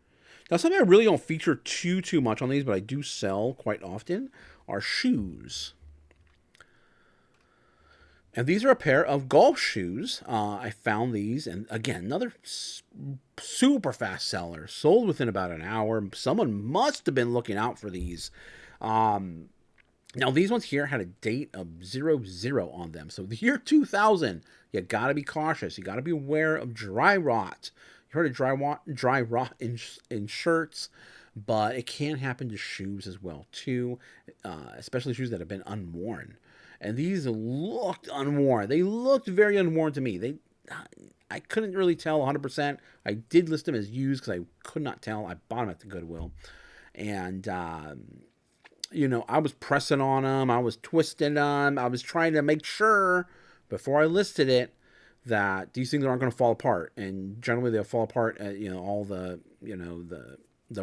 [SPEAKER 1] Now, something I really don't feature too much on these, but I do sell quite often, are shoes. And these are a pair of golf shoes. I found these, and again, another super fast seller. Sold within about an hour. Someone must have been looking out for these. Now, these ones here had a date of 00 on them. So the year 2000, you got to be cautious. You got to be aware of dry rot. You heard of dry rot in shirts, but it can happen to shoes as well, too, especially shoes that have been unworn. And these looked unworn. They looked very unworn to me. I couldn't really tell 100%. I did list them as used because I could not tell. I bought them at the Goodwill. And, I was pressing on them. I was twisting them. I was trying to make sure before I listed it that these things aren't going to fall apart. And generally they'll fall apart at, all the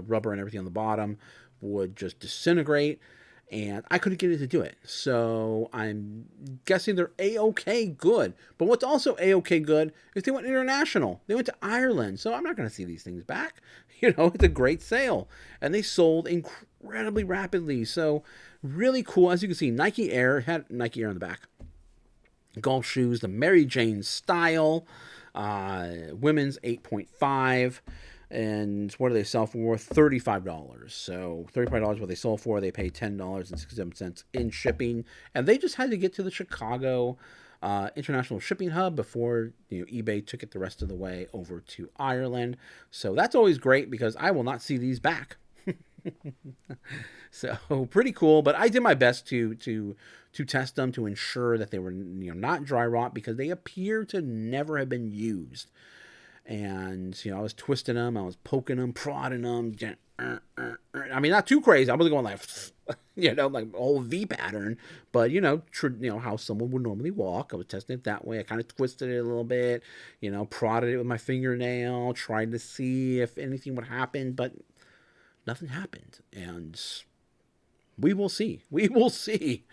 [SPEAKER 1] rubber and everything on the bottom would just disintegrate. And I couldn't get it to do it. So I'm guessing they're A-OK good. But what's also A-OK good is they went international. They went to Ireland. So I'm not going to see these things back. It's a great sale. And they sold incredibly rapidly. So really cool. As you can see, Nike Air had Nike Air on the back. Golf shoes, the Mary Jane style. Women's 8.5. And what do they sell for? $35. So $35 what they sold for. They paid $10.67 in shipping. And they just had to get to the Chicago International Shipping Hub before eBay took it the rest of the way over to Ireland. So that's always great because I will not see these back. So pretty cool. But I did my best to test them to ensure that they were not dry rot because they appear to never have been used. And, I was twisting them, I was poking them, prodding them. I mean, not too crazy. I wasn't going like, like a whole V pattern. But, how someone would normally walk. I was testing it that way. I kind of twisted it a little bit, prodded it with my fingernail, tried to see if anything would happen. But nothing happened. And we will see. We will see.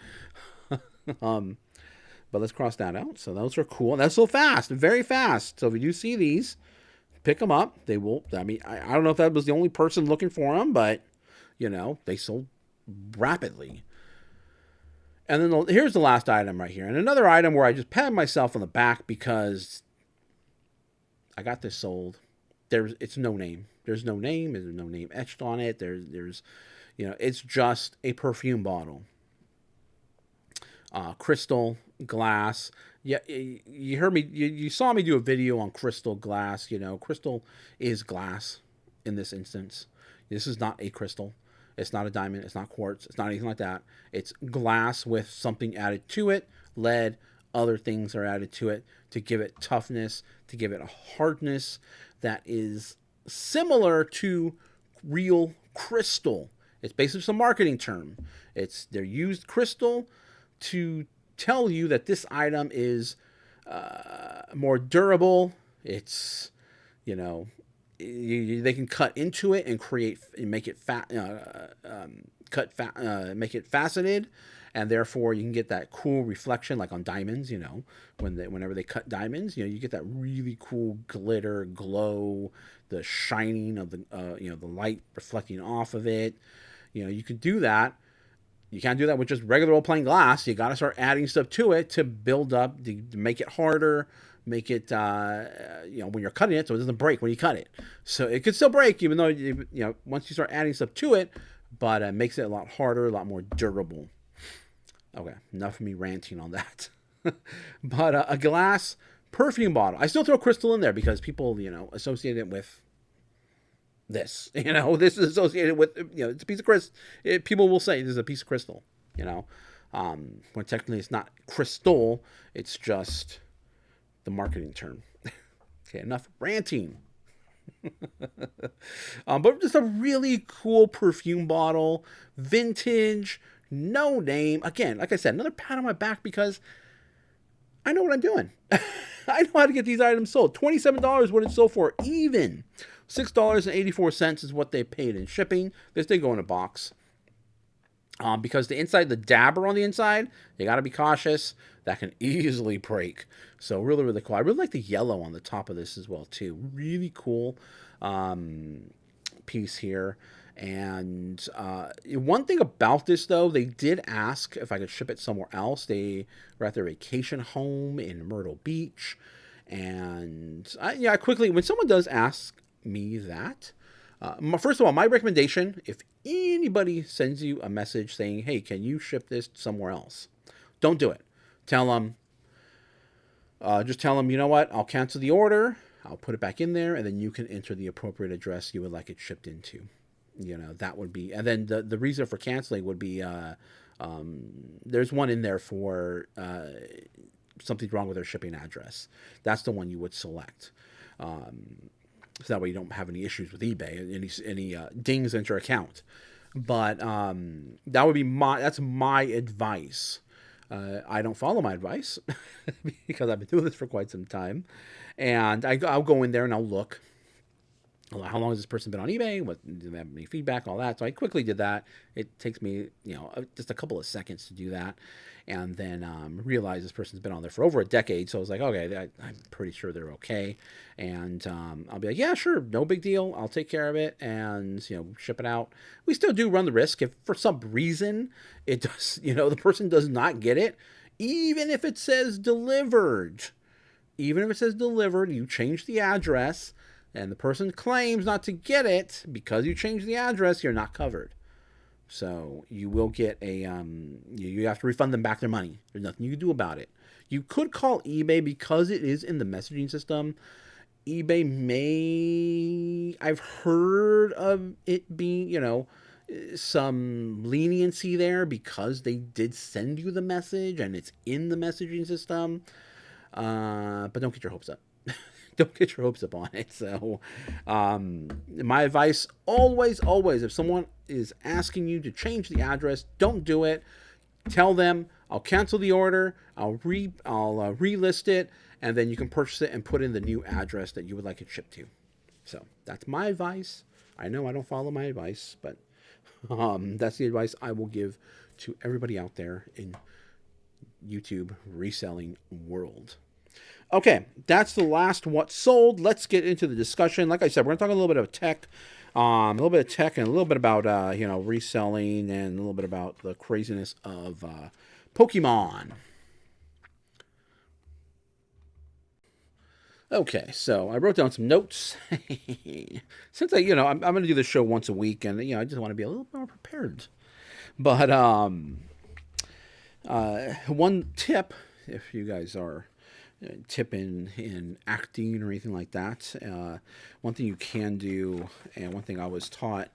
[SPEAKER 1] But let's cross that out. So those are cool. That's so fast, very fast. So if you do see these, pick them up. They will. I mean, I don't know if that was the only person looking for them, but they sold rapidly. And then here's the last item right here, and another item where I just patted myself on the back because I got this sold. It's no name. There's no name. There's no name etched on it. There's it's just a perfume bottle. Crystal glass. Yeah, you heard me. You saw me do a video on crystal glass. Crystal is glass in this instance. This is not a crystal. It's not a diamond. It's not quartz. It's not anything like that. It's glass with something added to it. Lead, other things are added to it to give it toughness, to give it a hardness that is similar to real crystal. It's basically just a marketing term. They're used crystal to tell you that this item is more durable. It's, they can cut into it and make it make it faceted, and therefore you can get that cool reflection, like on diamonds. Whenever they cut diamonds, you get that really cool glitter, glow, the shining of the light reflecting off of it. You can do that. You can't do that with just regular old plain glass. You got to start adding stuff to it to build up, to make it harder, make it, when you're cutting it so it doesn't break when you cut it. So it could still break even though, once you start adding stuff to it, but it makes it a lot harder, a lot more durable. Okay, enough of me ranting on that. But a glass perfume bottle. I still throw crystal in there because people, associate it with this. This is associated with, it's a piece of crystal. People will say this is a piece of crystal, you know, when technically it's not crystal, it's just the marketing term. Okay, enough ranting. But just a really cool perfume bottle, vintage, no name. Again, like I said, another pat on my back because I know what I'm doing. I know how to get these items sold. $27 what it sold for, even. $6.84 is what they paid in shipping. This did go in a box. Because the inside, the dabber on the inside, you got to be cautious. That can easily break. So really, really cool. I really like the yellow on the top of this as well, too. Really cool piece here. And one thing about this, though, they did ask if I could ship it somewhere else. They were at their vacation home in Myrtle Beach. And I quickly, when someone does ask me that, first of all, my recommendation, if anybody sends you a message saying, hey, can you ship this somewhere else? Don't do it. Tell them, just tell them, you know what, I'll cancel the order. I'll put it back in there, and then you can enter the appropriate address you would like it shipped into. That would be, and then the reason for canceling would be, there's one in there for something wrong with their shipping address. That's the one you would select. So that way you don't have any issues with eBay, any dings into your account. But that would be that's my advice. I don't follow my advice because I've been doing this for quite some time. And I'll go in there and I'll look. How long has this person been on eBay? What, do they have any feedback? All that. So I quickly did that. It takes me, just a couple of seconds to do that. And then realize this person's been on there for over a decade. So I was like, okay, I'm pretty sure they're okay. And I'll be like, yeah, sure, no big deal. I'll take care of it and, ship it out. We still do run the risk if for some reason it does, the person does not get it, even if it says delivered. Even if it says delivered, you change the address, and the person claims not to get it because you changed the address, you're not covered. So you will get you have to refund them back their money. There's nothing you can do about it. You could call eBay because it is in the messaging system. eBay I've heard of it being, some leniency there because they did send you the message and it's in the messaging system. But don't get your hopes up. Don't get your hopes up on it. So, my advice, always, if someone is asking you to change the address, don't do it. Tell them, I'll cancel the order, I'll relist it, and then you can purchase it and put in the new address that you would like it shipped to. So, that's my advice. I know I don't follow my advice, but that's the advice I will give to everybody out there in YouTube reselling world. Okay, that's the last what sold. Let's get into the discussion. Like I said, we're going to talk a little bit of tech, and a little bit about, reselling and a little bit about the craziness of Pokemon. Okay, so I wrote down some notes. Since I'm going to do this show once a week, and, I just want to be a little more prepared. But one tip, if you guys are tipping in acting or anything like that, one thing you can do, and one thing I was taught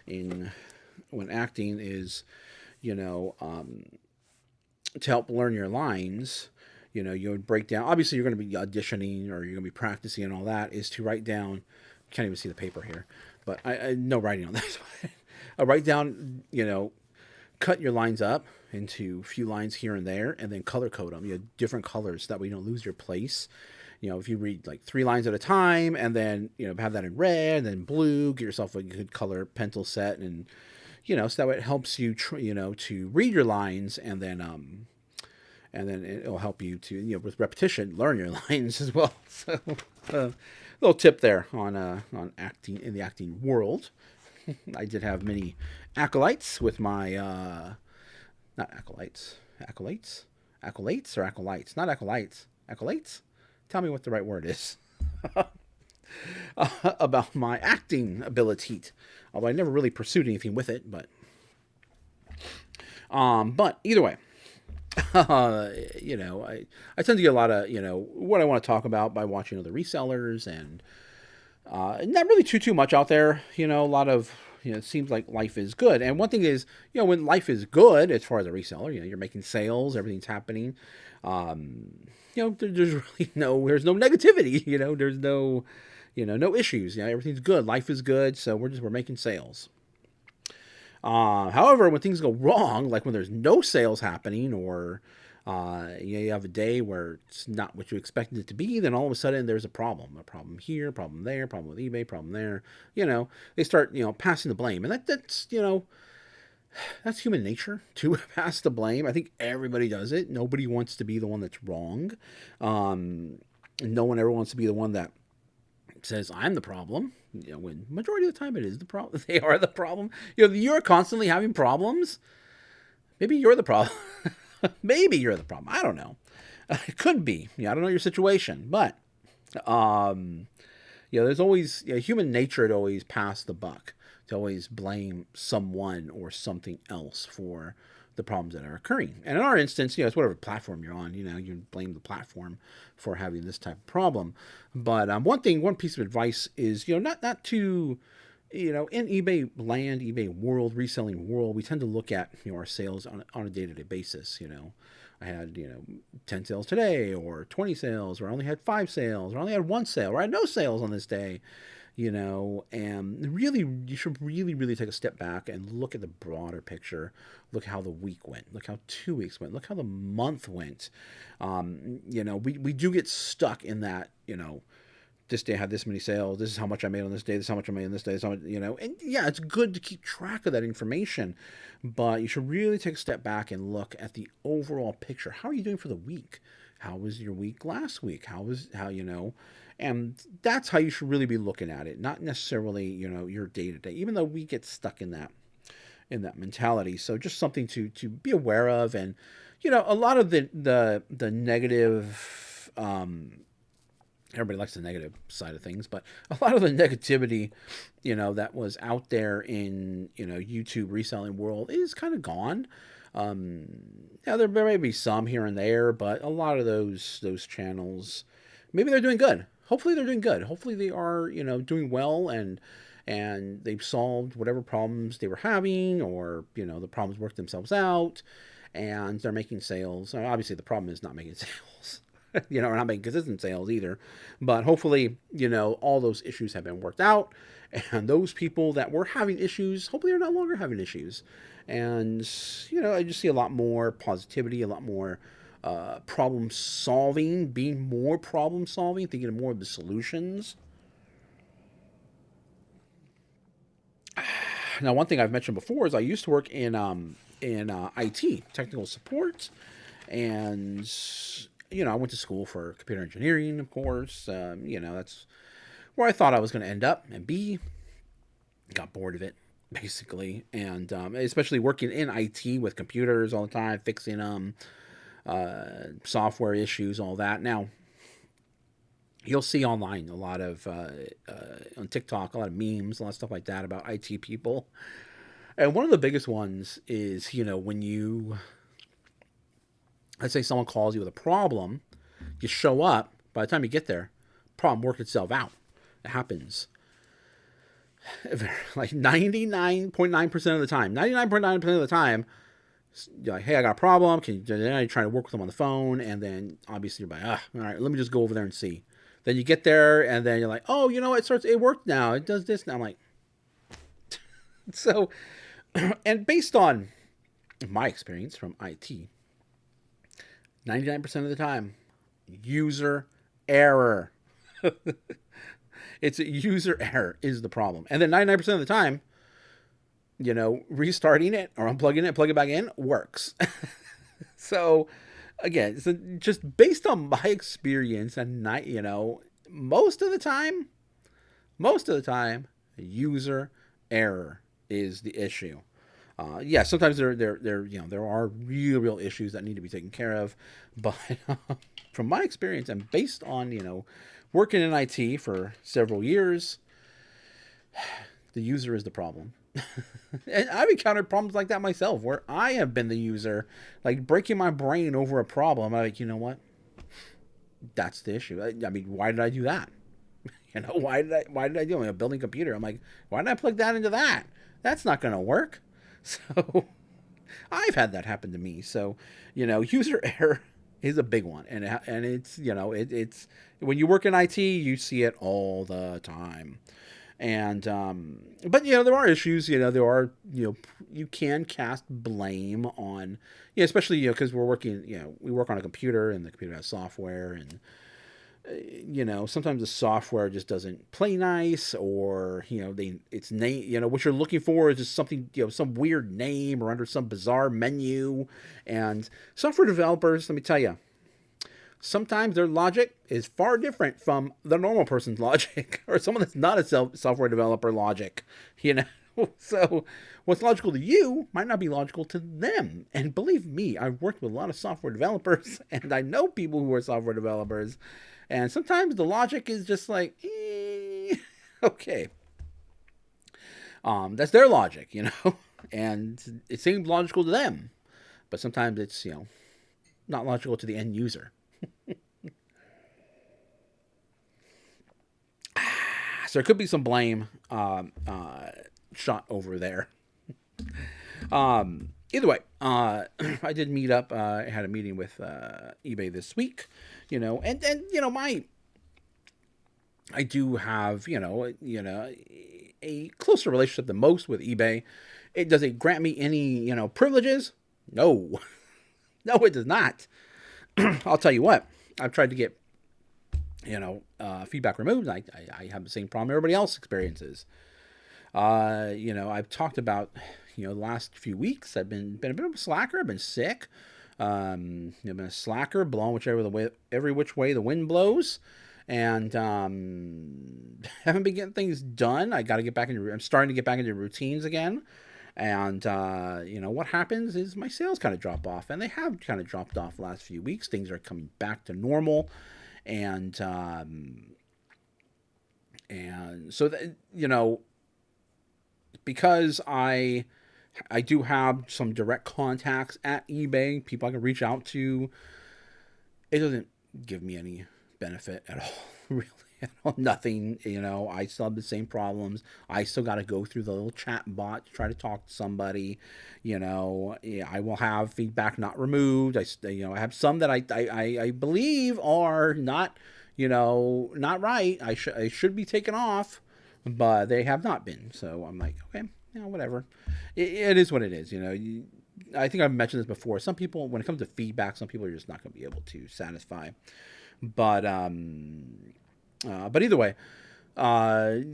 [SPEAKER 1] when acting is, to help learn your lines, you would break down. Obviously, you're going to be auditioning or you're going to be practicing and all that. Is to write down. Can't even see the paper here, but I no writing on this. I write down. Cut your lines up into a few lines here and there, and then color code them. Different colors, so that way you don't lose your place. If you read like 3 lines at a time, and then have that in red and then blue, get yourself a good color pencil set, and so that way it helps you to read your lines, and then it'll help you to with repetition learn your lines as well. So little tip there on acting in the acting world. I did have many acolytes with my, not acolytes, accolades or acolytes, not acolytes, acolytes. Tell me what the right word is about my acting ability. Although I never really pursued anything with it, but either way, I tend to get a lot of, what I want to talk about by watching other resellers and, Not really too much out there. A lot of, it seems like life is good. And one thing is, when life is good, as far as a reseller, you're making sales, everything's happening. There's really there's no negativity, there's no, no issues. Everything's good. Life is good. So we're making sales. However, when things go wrong, like when there's no sales happening, or you have a day where it's not what you expected it to be, then all of a sudden there's a problem here, problem there, problem with eBay, problem there. They start passing the blame, and that's human nature to pass the blame. I think everybody does it. Nobody wants to be the one that's wrong. No one ever wants to be the one that says I'm the problem. When majority of the time it is the problem. They are the problem. You're constantly having problems. Maybe you're the problem. Maybe you're the problem. I don't know. It could be. I don't know your situation, but there's always human nature to always pass the buck, to always blame someone or something else for the problems that are occurring. And in our instance, it's whatever platform you're on. You blame the platform for having this type of problem. But one piece of advice is not to in eBay land, eBay world, reselling world, we tend to look at our sales on a day-to-day basis. I had 10 sales today, or 20 sales, or I only had 5 sales, or I only had 1 sale, or I had no sales on this day. And really, you should really take a step back and look at the broader picture. Look how the week went. Look how 2 weeks went. Look how the month went. We do get stuck in that, this day I had this many sales. This is how much I made on this day. This is how much I made on this day. This is how much, and yeah, it's good to keep track of that information, but you should really take a step back and look at the overall picture. How are you doing for the week? How was your week last week? And that's how you should really be looking at it. Not necessarily, your day to day, even though we get stuck in that mentality. So just something to be aware of. And, a lot of the negative, everybody likes the negative side of things, but a lot of the negativity, that was out there in, YouTube reselling world is kind of gone. There may be some here and there, but a lot of those channels, maybe they're doing good. Hopefully they're doing good. Hopefully they are, doing well, and they've solved whatever problems they were having, or, the problems worked themselves out, and they're making sales. Obviously the problem is not making sales. We're not making consistent sales either, but hopefully, all those issues have been worked out, and those people that were having issues, hopefully are no longer having issues. And, I just see a lot more positivity, a lot more problem solving, being more problem solving, thinking of more of the solutions. Now, one thing I've mentioned before is I used to work in IT, technical support, and I went to school for computer engineering, of course. That's where I thought I was going to end up and be. Got bored of it, basically. And especially working in IT with computers all the time, fixing them, software issues, all that. Now, you'll see online a lot of, on TikTok, a lot of memes, a lot of stuff like that about IT people. And one of the biggest ones is, when let's say someone calls you with a problem, you show up, by the time you get there, problem worked itself out. It happens. Like 99.9% of the time. 99.9% of the time, you're like, hey, I got a problem. You're trying to work with them on the phone, and then obviously you're like, all right, let me just go over there and see. Then you get there, and then you're like, oh, it worked now. It does this now. I'm like, so, and based on my experience from IT, 99% of the time, user error. It's a user error is the problem. And then 99% of the time, restarting it or unplugging it, plug it back in, works. So, again, just based on my experience, and most of the time, user error is the issue. Yeah, sometimes there are real issues that need to be taken care of, but from my experience and based on working in IT for several years, the user is the problem. And I've encountered problems like that myself, where I have been the user, like breaking my brain over a problem. I'm like, you know what? That's the issue. I mean, why did I do that? Why did I do it? I'm building a computer. I'm like, why did I plug that into that? That's not going to work. So I've had that happen to me. So, user error is a big one. And it's, it's when you work in IT, you see it all the time. And, but, there are issues, there are, you can cast blame on, especially, because we're working, we work on a computer and the computer has software and, sometimes the software just doesn't play nice, or it's name, what you're looking for is just something, some weird name or under some bizarre menu. And software developers, let me tell you, sometimes their logic is far different from the normal person's logic, or someone that's not a software developer logic. So what's logical to you might not be logical to them. And believe me, I've worked with a lot of software developers, and I know people who are software developers. And sometimes the logic is just like, okay. That's their logic, and it seems logical to them. But sometimes it's, not logical to the end user. So there could be some blame shot over there. Either way, I did meet up. I had a meeting with eBay this week, and I do have, a closer relationship than most with eBay. Does it grant me any, privileges? No, no, it does not. I'll tell you what, I've tried to get, feedback removed. I have the same problem everybody else experiences. I've talked about, the last few weeks, I've been a bit of a slacker. I've been sick. I've been a slacker, blowing every which way the wind blows, and haven't been getting things done. I'm starting to get back into routines again. And, what happens is my sales kind of drop off, and they have kind of dropped off the last few weeks. Things are coming back to normal. And so that, because I do have some direct contacts at eBay, people I can reach out to, it doesn't give me any benefit at all, really. Nothing, I still have the same problems. I still got to go through the little chat bot to try to talk to somebody. I will have feedback not removed. I have some that I believe are not, not right. I should be taken off, but they have not been. So I'm like, okay, whatever. It is what it is. I think I've mentioned this before. Some people, when it comes to feedback, some people are just not going to be able to satisfy. But either way, there's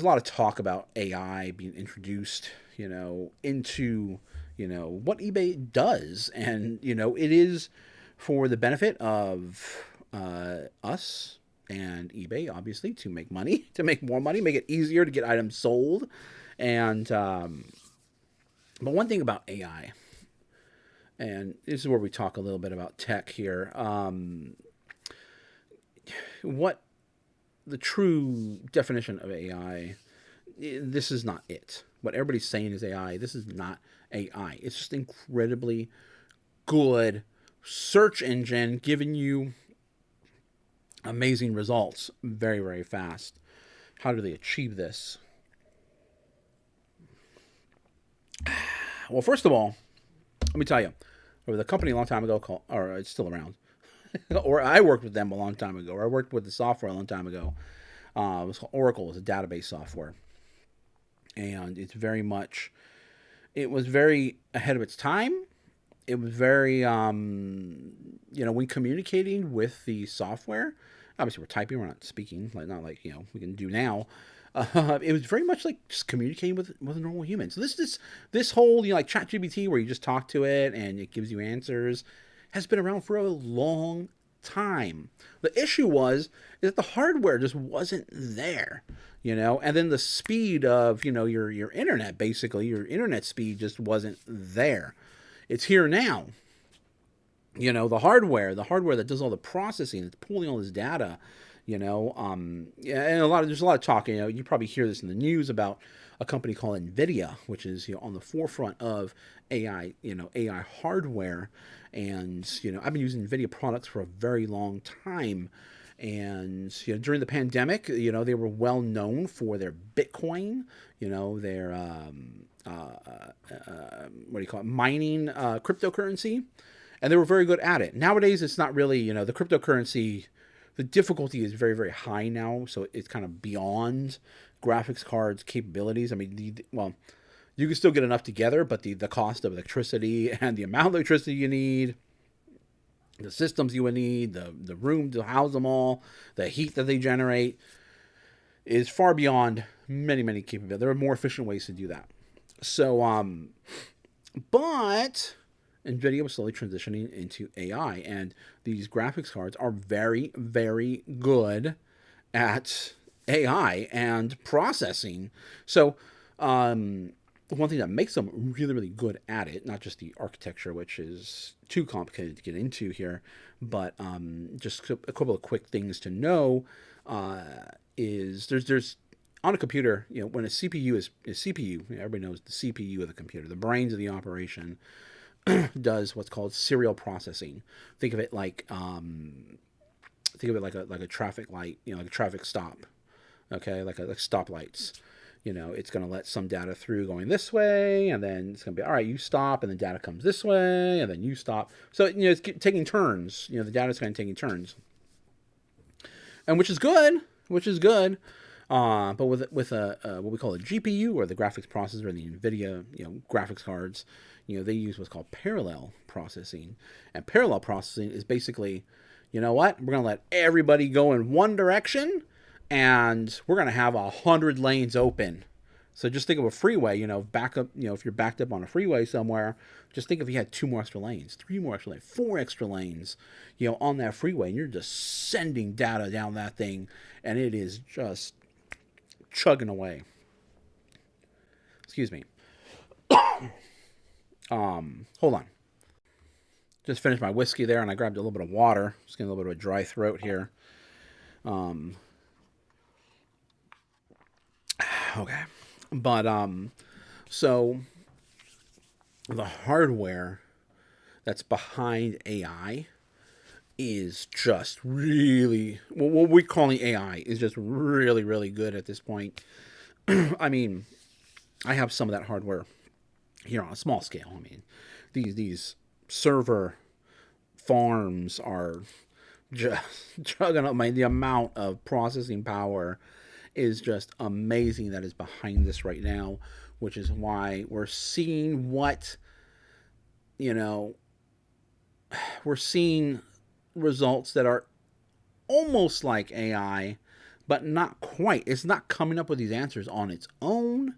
[SPEAKER 1] a lot of talk about AI being introduced, into, what eBay does. And, it is for the benefit of us and eBay, obviously, to make money, to make more money, make it easier to get items sold. And, but one thing about AI, and this is where we talk a little bit about tech here, what the true definition of AI, this is not it. What everybody's saying is AI. This is not AI. It's just incredibly good search engine giving you amazing results very, very fast. How do they achieve this? Well, first of all, let me tell you, there was a company a long time ago or it's still around, or I worked with them a long time ago, or I worked with the software a long time ago. It was called Oracle. It's a database software. And it was very ahead of its time. It was very, when communicating with the software, obviously we're typing, we're not speaking, not like, we can do now. It was very much like just communicating with a normal human. So this whole, like ChatGPT, where you just talk to it and it gives you answers, has been around for a long time. The issue is that the hardware just wasn't there, and then the speed of, your internet, basically, your internet speed just wasn't there. It's here now. The hardware that does all the processing, it's pulling all this data, and there's a lot of talk, you probably hear this in the news about a company called NVIDIA, which is, on the forefront of AI, AI hardware. And, I've been using NVIDIA products for a very long time. And during the pandemic, they were well known for their Bitcoin, their what do you call it, mining cryptocurrency, and they were very good at it. Nowadays, it's not really, the cryptocurrency, the difficulty is very, very high now, so it's kind of beyond graphics cards capabilities. I mean, well, you can still get enough together, but the cost of electricity and the amount of electricity you need, the systems you would need, the room to house them all, the heat that they generate is far beyond many, many capabilities. There are more efficient ways to do that. So, but NVIDIA was slowly transitioning into AI, and these graphics cards are very, very good at AI and processing. So, one thing that makes them really, really good at it, not just the architecture, which is too complicated to get into here, but just a couple of quick things to know, is there's on a computer, when a CPU is CPU, everybody knows the CPU of the computer, the brains of the operation, does what's called serial processing. Think of it like a traffic light, like a traffic stop, okay, like stoplights. It's going to let some data through going this way, and then it's going to be, all right, you stop, and the data comes this way, and then you stop. So, it's taking turns. The data's kind of taking turns. And which is good. But with a what we call a GPU, or the graphics processor, the NVIDIA, graphics cards, they use what's called parallel processing. And parallel processing is basically, we're going to let everybody go in one direction, and we're going to have 100 lanes open. So just think of a freeway, back up, if you're backed up on a freeway somewhere, just think if you had 2 more extra lanes, 3 more extra lanes, 4 extra lanes, on that freeway, and you're just sending data down that thing, and it is just chugging away. Excuse me. Hold on. Just finished my whiskey there, and I grabbed a little bit of water. Just getting a little bit of a dry throat here. Okay. But, so the hardware that's behind AI is just really, what we're calling AI is just really, really good at this point. I mean, I have some of that hardware here on a small scale. I mean, these server farms are just chugging up. The amount of processing power is just amazing that is behind this right now, which is why we're seeing we're seeing results that are almost like AI, but not quite. It's not coming up with these answers on its own.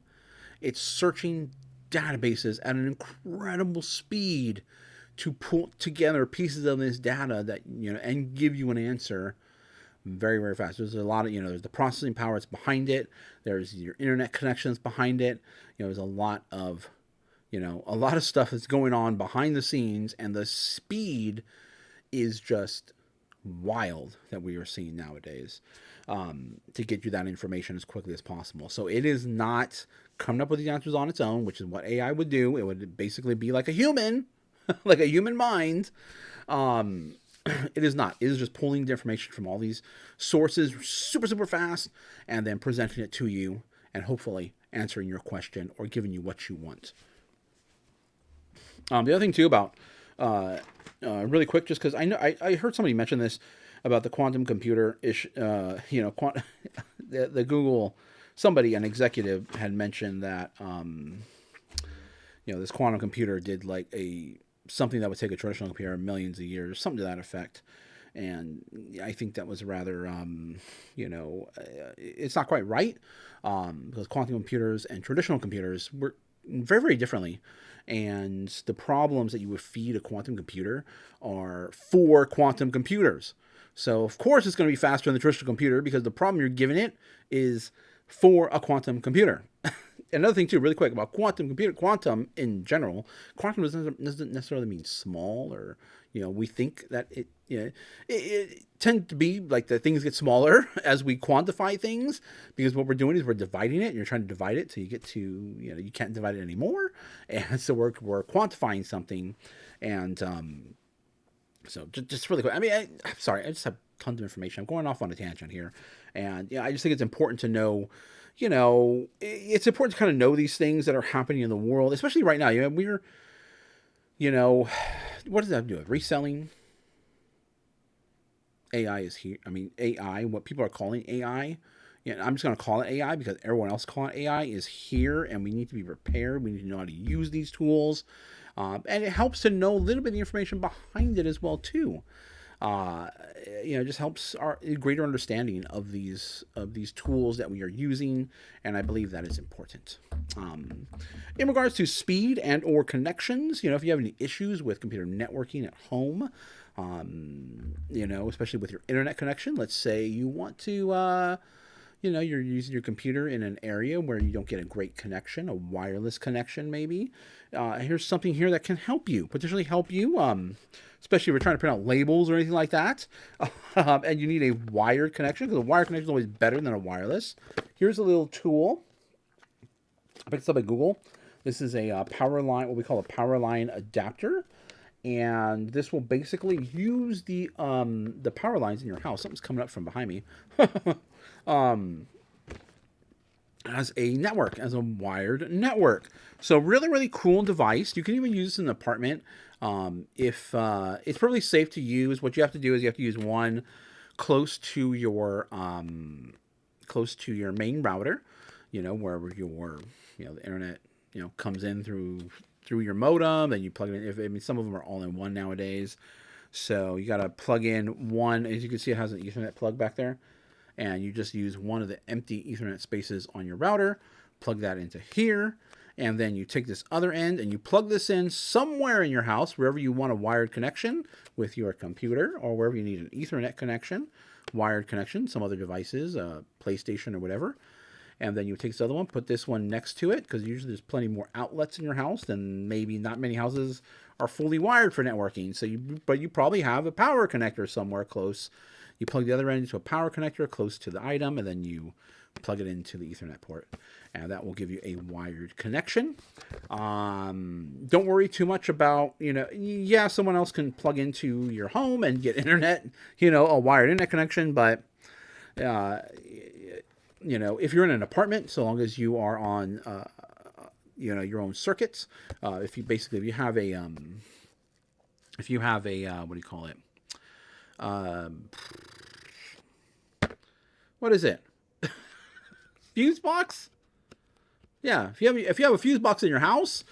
[SPEAKER 1] It's searching databases at an incredible speed to pull together pieces of this data that, and give you an answer very, very fast. There's a lot of, there's the processing power that's behind it. There's your internet connections behind it. There's a lot of stuff that's going on behind the scenes, and the speed is just wild that we are seeing nowadays, to get you that information as quickly as possible. So it is not coming up with the answers on its own, which is what AI would do. It would basically be like a human, like a human mind. It is not. It is just pulling the information from all these sources super, super fast, and then presenting it to you, and hopefully answering your question or giving you what you want. The other thing too about, really quick, just because I heard somebody mention this about the quantum computer ish. The Google, an executive had mentioned that this quantum computer did like something that would take a traditional computer millions of years, something to that effect. And I think that was rather, it's not quite right, because quantum computers and traditional computers work very, very differently. And the problems that you would feed a quantum computer are for quantum computers. So, of course, it's going to be faster than the traditional computer, because the problem you're giving it is for a quantum computer. Another thing, too, really quick about quantum in general, quantum doesn't necessarily mean small, or, we think that it tends to be like the things get smaller as we quantify things, because what we're doing is we're dividing it, and you're trying to divide it till you get to, you can't divide it anymore. And so we're quantifying something, and So just really quick. I mean, I'm sorry, I just have tons of information. I'm going off on a tangent here, and I just think it's important to know. It's important to kind of know these things that are happening in the world, especially right now. We're, you know, what does that have to do with reselling? AI is here. I mean, AI, what people are calling AI. I'm just going to call it AI because everyone else calling it AI is here, and we need to be prepared. We need to know how to use these tools, and it helps to know a little bit of the information behind it as well too. Uh, it just helps our greater understanding of these tools that we are using, and I believe that is important. Um, in regards to speed and or connections, if you have any issues with computer networking at home, especially with your internet connection, let's say you want to, you're using your computer in an area where you don't get a great connection, a wireless connection maybe. Here's something here that can potentially help you, especially if you're trying to print out labels or anything like that, and you need a wired connection, because a wired connection is always better than a wireless. Here's a little tool. I picked this up at Google. This is a power line, what we call a power line adapter. And this will basically use the power lines in your house. Something's coming up from behind me. As a network, as a wired network. So really, really cool device. You can even use this in an apartment. If it's probably safe to use, what you have to do is you have to use one close to your main router. Wherever the internet comes in through your modem, and you plug it in. Some of them are all in one nowadays. So you got to plug in one. As you can see, it has an Ethernet plug back there. And you just use one of the empty Ethernet spaces on your router, plug that into here, and then you take this other end and you plug this in somewhere in your house, wherever you want a wired connection with your computer, or wherever you need an Ethernet connection, wired connection, some other devices, PlayStation or whatever. And then you take this other one, put this one next to it, because usually there's plenty more outlets in your house, and maybe not many houses are fully wired for networking. But you probably have a power connector somewhere close. You plug the other end into a power connector close to the item, and then you plug it into the Ethernet port. And that will give you a wired connection. Don't worry too much about, someone else can plug into your home and get internet, a wired internet connection. But, if you're in an apartment, so long as you are on, your own circuits, if you have a, what do you call it? What is it? Fuse box? Yeah, if you have a fuse box in your house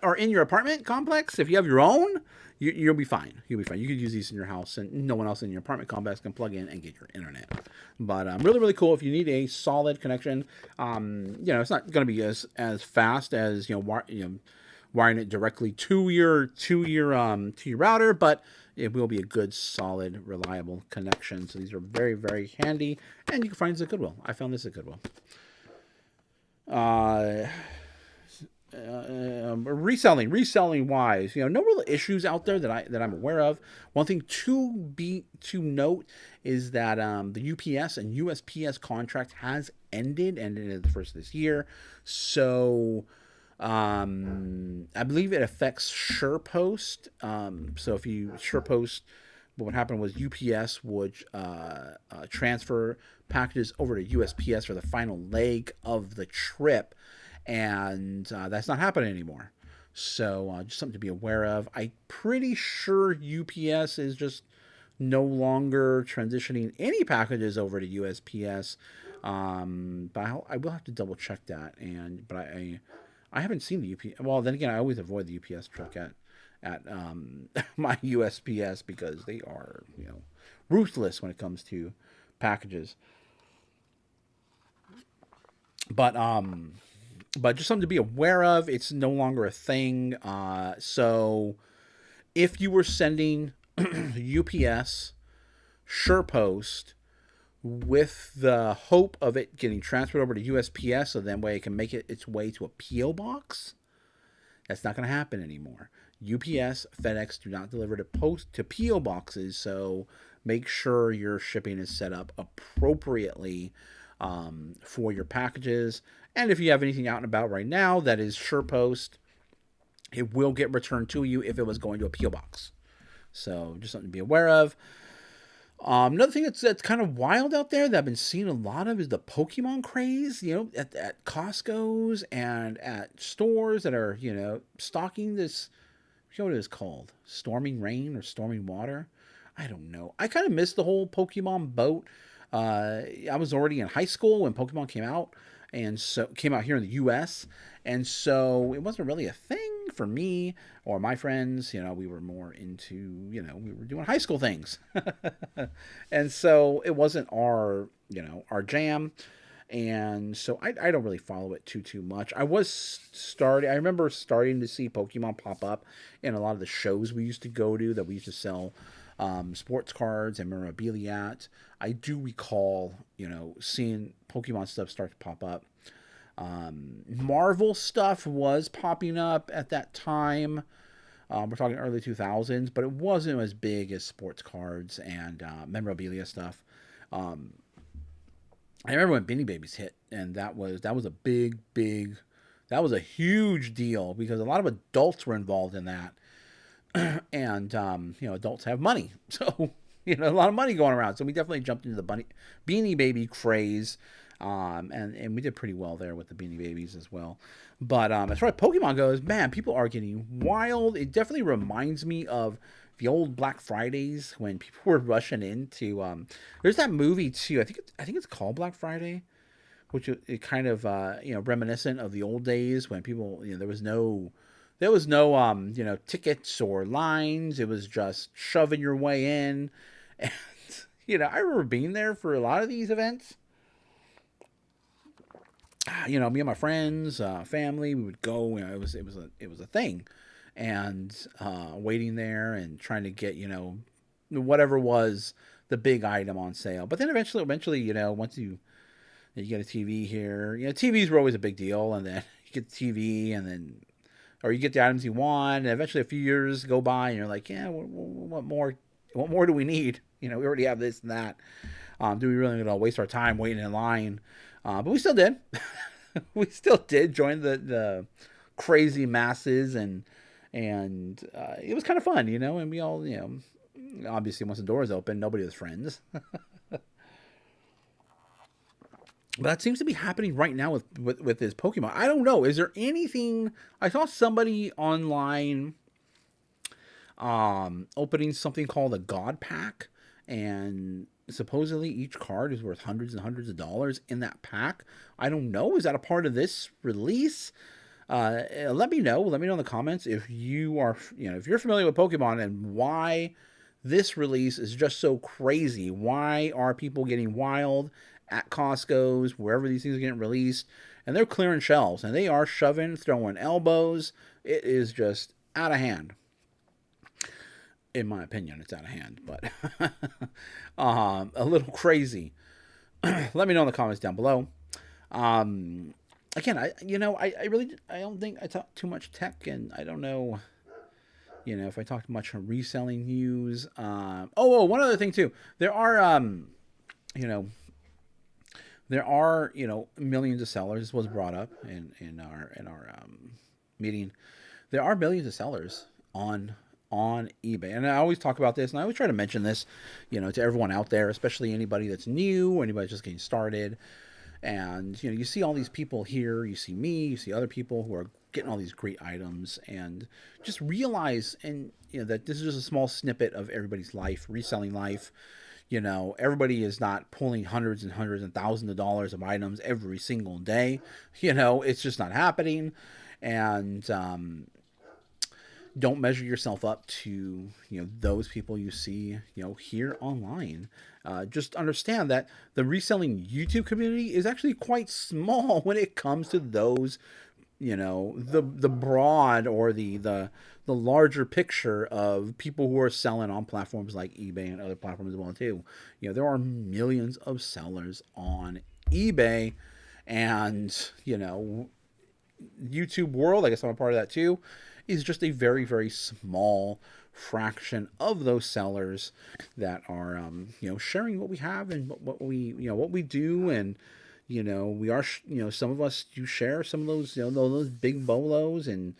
[SPEAKER 1] or in your apartment complex, if you have your own, you'll be fine. You'll be fine. You could use these in your house, and no one else in your apartment complex can plug in and get your internet. But really, really cool. If you need a solid connection, it's not going to be as fast as wiring it directly to your router, but it will be a good, solid, reliable connection. So these are very, very handy, and you can find this at Goodwill. I found this at Goodwill. Reselling wise, no real issues out there that I'm aware of. One thing to note is that the UPS and USPS contract has ended at the first of this year. So I believe it affects SurePost. So if you SurePost, what would happen was UPS would transfer packages over to USPS for the final leg of the trip, and that's not happening anymore. So just something to be aware of. I'm pretty sure UPS is just no longer transitioning any packages over to USPS. But I will have to double check that. But I haven't seen the UPS. Well, then again, I always avoid the UPS truck at my USPS because they are ruthless when it comes to packages. But just something to be aware of. It's no longer a thing. So if you were sending UPS, SurePost, with the hope of it getting transferred over to USPS, so that way it can make its way to a P.O. box, that's not going to happen anymore. UPS, FedEx do not deliver to P.O. boxes, so make sure your shipping is set up appropriately for your packages. And if you have anything out and about right now that is SurePost, it will get returned to you if it was going to a P.O. box. So just something to be aware of. Another thing that's kind of wild out there that I've been seeing a lot of is the Pokemon craze. At Costco's and at stores that are stocking this. I forget what it is called, Storming Rain or Storming Water. I don't know. I kind of missed the whole Pokemon boat. I was already in high school when Pokemon came out, and so came out here in the U.S. And so it wasn't really a thing for me or my friends. We were more into we were doing high school things, and so it wasn't our jam. And so I don't really follow it too much. I remember starting to see Pokemon pop up in a lot of the shows we used to go to that we used to sell sports cards and memorabilia at. I do recall, seeing Pokemon stuff start to pop up. Marvel stuff was popping up at that time. We're talking early 2000s, but it wasn't as big as sports cards and memorabilia stuff. I remember when Beanie Babies hit, and that was a that was a huge deal because a lot of adults were involved in that, and adults have money, so a lot of money going around. So we definitely jumped into the Beanie Baby craze, and we did pretty well there with the Beanie Babies as well. But as far as Pokemon goes, man, people are getting wild. It definitely reminds me of the old Black Fridays when people were rushing into. There's that movie too. I think it's called Black Friday, which it kind of reminiscent of the old days when people there was no tickets or lines. It was just shoving your way in, and I remember being there for a lot of these events. Me and my friends, family, we would go. It was a thing, and waiting there and trying to get whatever was the big item on sale. But then eventually, once you get a TV here, TVs were always a big deal, and then you get the TV, and then or you get the items you want, and eventually a few years go by, and you're like, yeah, what more? What more do we need? We already have this and that. Do we really want to waste our time waiting in line? But we still did. We still did join the crazy masses, and it was kind of fun, and we all, obviously once the doors open, nobody was friends. But that seems to be happening right now with this Pokemon. I don't know. Is there anything? I saw somebody online opening something called a God Pack, and supposedly each card is worth hundreds and hundreds of dollars in that pack. I don't know. Is that a part of this release? Let me know. Let me know in the comments if you are, if you're familiar with Pokemon and why this release is just so crazy. Why are people getting wild at Costco's, wherever these things are getting released, and they're clearing shelves, and they are shoving, throwing elbows. It is just out of hand. In my opinion, it's out of hand, but a little crazy. Let me know in the comments down below. Again, I don't think I talk too much tech, and I don't know, if I talk too much reselling news. One other thing too. There are, millions of sellers. This was brought up in our meeting. There are millions of sellers on eBay, and I always talk about this, and I always try to mention this, to everyone out there, especially anybody that's new or anybody just getting started. And you see all these people here, you see me, you see other people who are getting all these great items, and just realize that this is just a small snippet of everybody's life, reselling life. Everybody is not pulling hundreds and hundreds and thousands of dollars of items every single day. It's just not happening. And don't measure yourself up to those people you see here online. Just understand that the reselling YouTube community is actually quite small when it comes to those the broad or the larger picture of people who are selling on platforms like eBay and other platforms as well too. There are millions of sellers on eBay, and YouTube world, I guess I'm a part of that too, is just a very, very small fraction of those sellers that are, sharing what we have and what we do. And, we are, some of us do share some of those, those big bolos, and,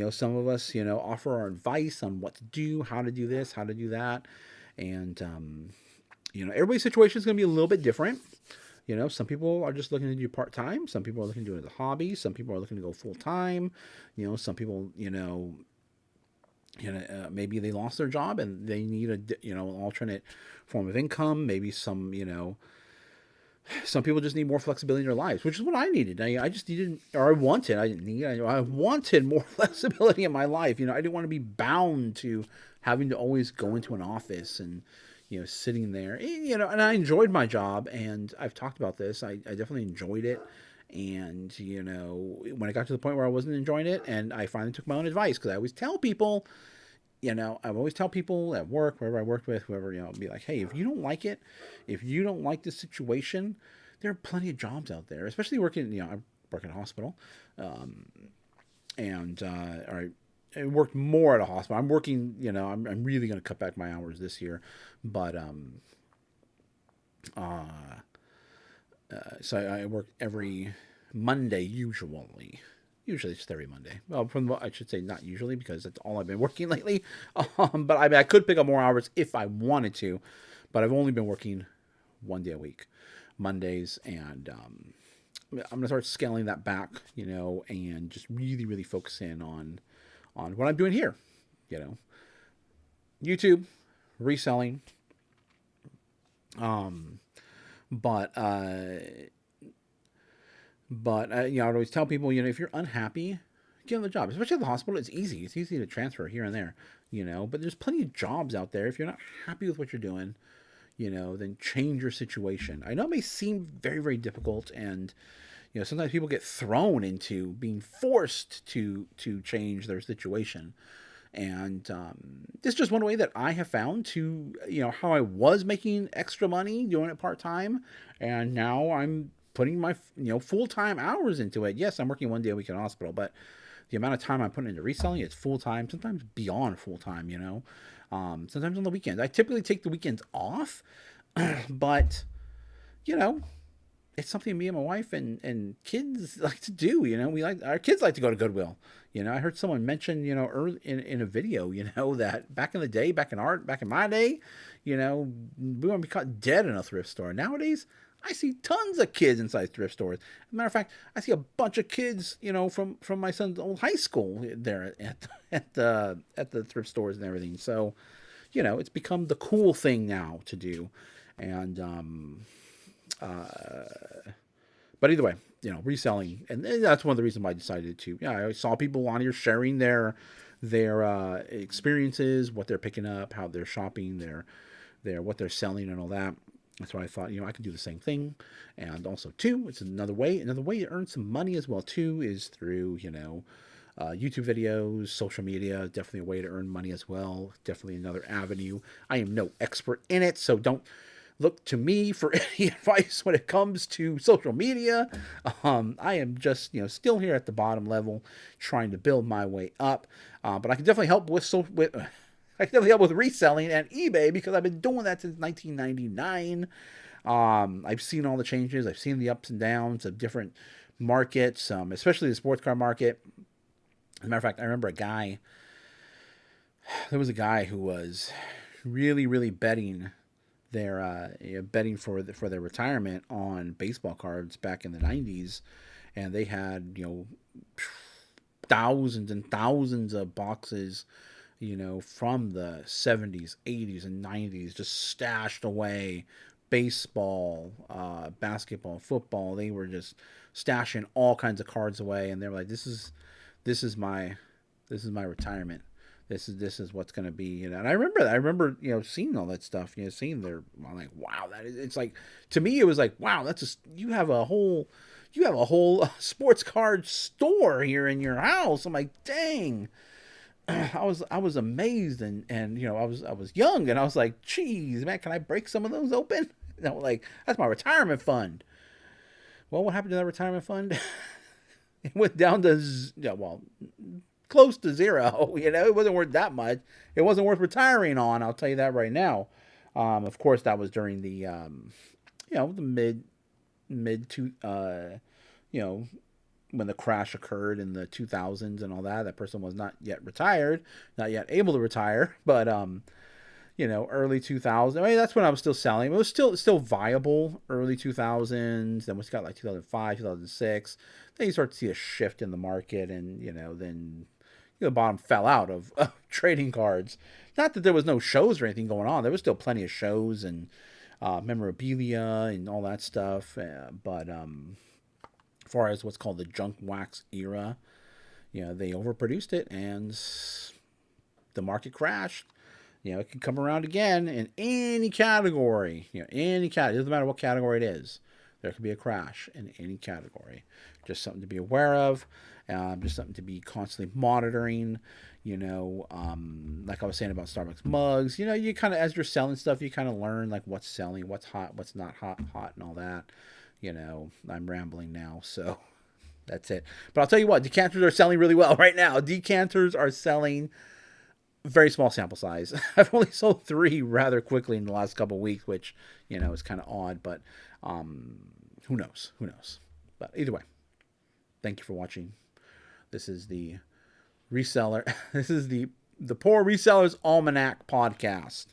[SPEAKER 1] Some of us, offer our advice on what to do, how to do this, how to do that. And, everybody's situation is going to be a little bit different. Some people are just looking to do part-time. Some people are looking to do it as a hobby. Some people are looking to go full-time. Some people, maybe they lost their job and they need an alternate form of income. Maybe some people just need more flexibility in their lives, which is what I needed. I just needed, or I wanted, I didn't need, I wanted more flexibility in my life. I didn't want to be bound to having to always go into an office and, sitting there, and I enjoyed my job, and I've talked about this. I definitely enjoyed it. And, when I got to the point where I wasn't enjoying it, and I finally took my own advice, because I always tell people, I always tell people at work, wherever I worked with, whoever, be like, hey, if you don't like it, if you don't like the situation, there are plenty of jobs out there, especially working, I work in a hospital, I worked more at a hospital. I'm working, I'm really going to cut back my hours this year, but, so I work every Monday, usually it's just every Monday. Well, I should say not usually, because that's all I've been working lately. But I could pick up more hours if I wanted to, but I've only been working one day a week, Mondays, and I'm gonna start scaling that back, and just really, really focus in on what I'm doing here, YouTube, reselling, But I'd always tell people, if you're unhappy, get on the job. Especially at the hospital, it's easy. It's easy to transfer here and there, But there's plenty of jobs out there. If you're not happy with what you're doing, then change your situation. I know it may seem very, very difficult, and sometimes people get thrown into being forced to change their situation. And this is just one way that I have found to, how I was making extra money doing it part-time, and now I'm putting my, full-time hours into it. Yes, I'm working one day a week in a hospital, but the amount of time I'm putting into reselling, it's full-time, sometimes beyond full-time, sometimes on the weekends. I typically take the weekends off, but, it's something me and my wife and kids like to do. Our kids like to go to Goodwill. I heard someone mention, early in a video, that back in the day, back in my day, we wouldn't be caught dead in a thrift store. Nowadays, I see tons of kids inside thrift stores. As a matter of fact, I see a bunch of kids, from my son's old high school there at the thrift stores and everything. So, it's become the cool thing now to do. And, but either way, reselling, and that's one of the reasons why I decided to. I saw people on here sharing their experiences, what they're picking up, how they're shopping, what they're selling, and all that. That's why I thought, I could do the same thing. And also, too, it's another way to earn some money as well, too, is through, YouTube videos, social media. Definitely a way to earn money as well. Definitely another avenue. I am no expert in it, so don't look to me for any advice when it comes to social media. I am just, still here at the bottom level, trying to build my way up. But I can definitely help I can definitely help with reselling and eBay, because I've been doing that since 1999. I've seen all the changes. I've seen the ups and downs of different markets, especially the sports car market. As a matter of fact, I remember there was a guy who was really, really betting for their retirement on baseball cards back in the 90s, and they had thousands and thousands of boxes from the 70s, 80s, and 90s just stashed away. Baseball, basketball, football, they were just stashing all kinds of cards away, and they were like, this is my retirement. This is what's going to be, and I remember, seeing all that stuff, I'm like, wow, it's like, to me, it was like, wow, you have a whole sports card store here in your house. I'm like, dang. I was amazed, and I was young, and I was like, geez, man, can I break some of those open? Like, that's my retirement fund. Well, what happened to that retirement fund? It went down to, close to zero. It wasn't worth that much. It wasn't worth retiring on. I'll tell you that right now. Of course, that was during the, the mid to, when the crash occurred in the 2000s and all that. That person was not yet retired, not yet able to retire, but early 2000s. I mean, that's when I was still selling. It was still viable. Early 2000s. Then we got like 2005, 2006. Then you start to see a shift in the market, and then the bottom fell out of trading cards. Not that there was no shows or anything going on. There was still plenty of shows and memorabilia and all that stuff. But as far as what's called the junk wax era, they overproduced it and the market crashed. It can come around again in any category. Any category. It doesn't matter what category it is. There could be a crash in any category. Just something to be aware of. Just something to be constantly monitoring. Like I was saying about Starbucks mugs. You kind of, as you're selling stuff, you kind of learn like what's selling, what's hot, what's not hot, and all that. I'm rambling now, so that's it. But I'll tell you what, decanters are selling really well right now. Decanters are selling. Very small sample size. I've only sold 3 rather quickly in the last couple of weeks, which, is kind of odd, but who knows? Who knows? But either way, thank you for watching. This is the Reseller. This is the Poor Reseller's Almanac podcast.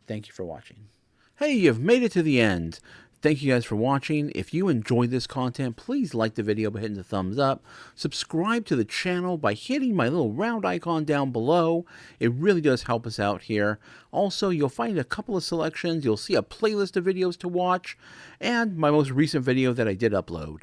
[SPEAKER 1] Thank you for watching. Hey, you've made it to the end. Thank you guys for watching. If you enjoyed this content, please like the video by hitting the thumbs up. Subscribe to the channel by hitting my little round icon down below. It really does help us out here. Also, you'll find a couple of selections. You'll see a playlist of videos to watch and my most recent video that I did upload.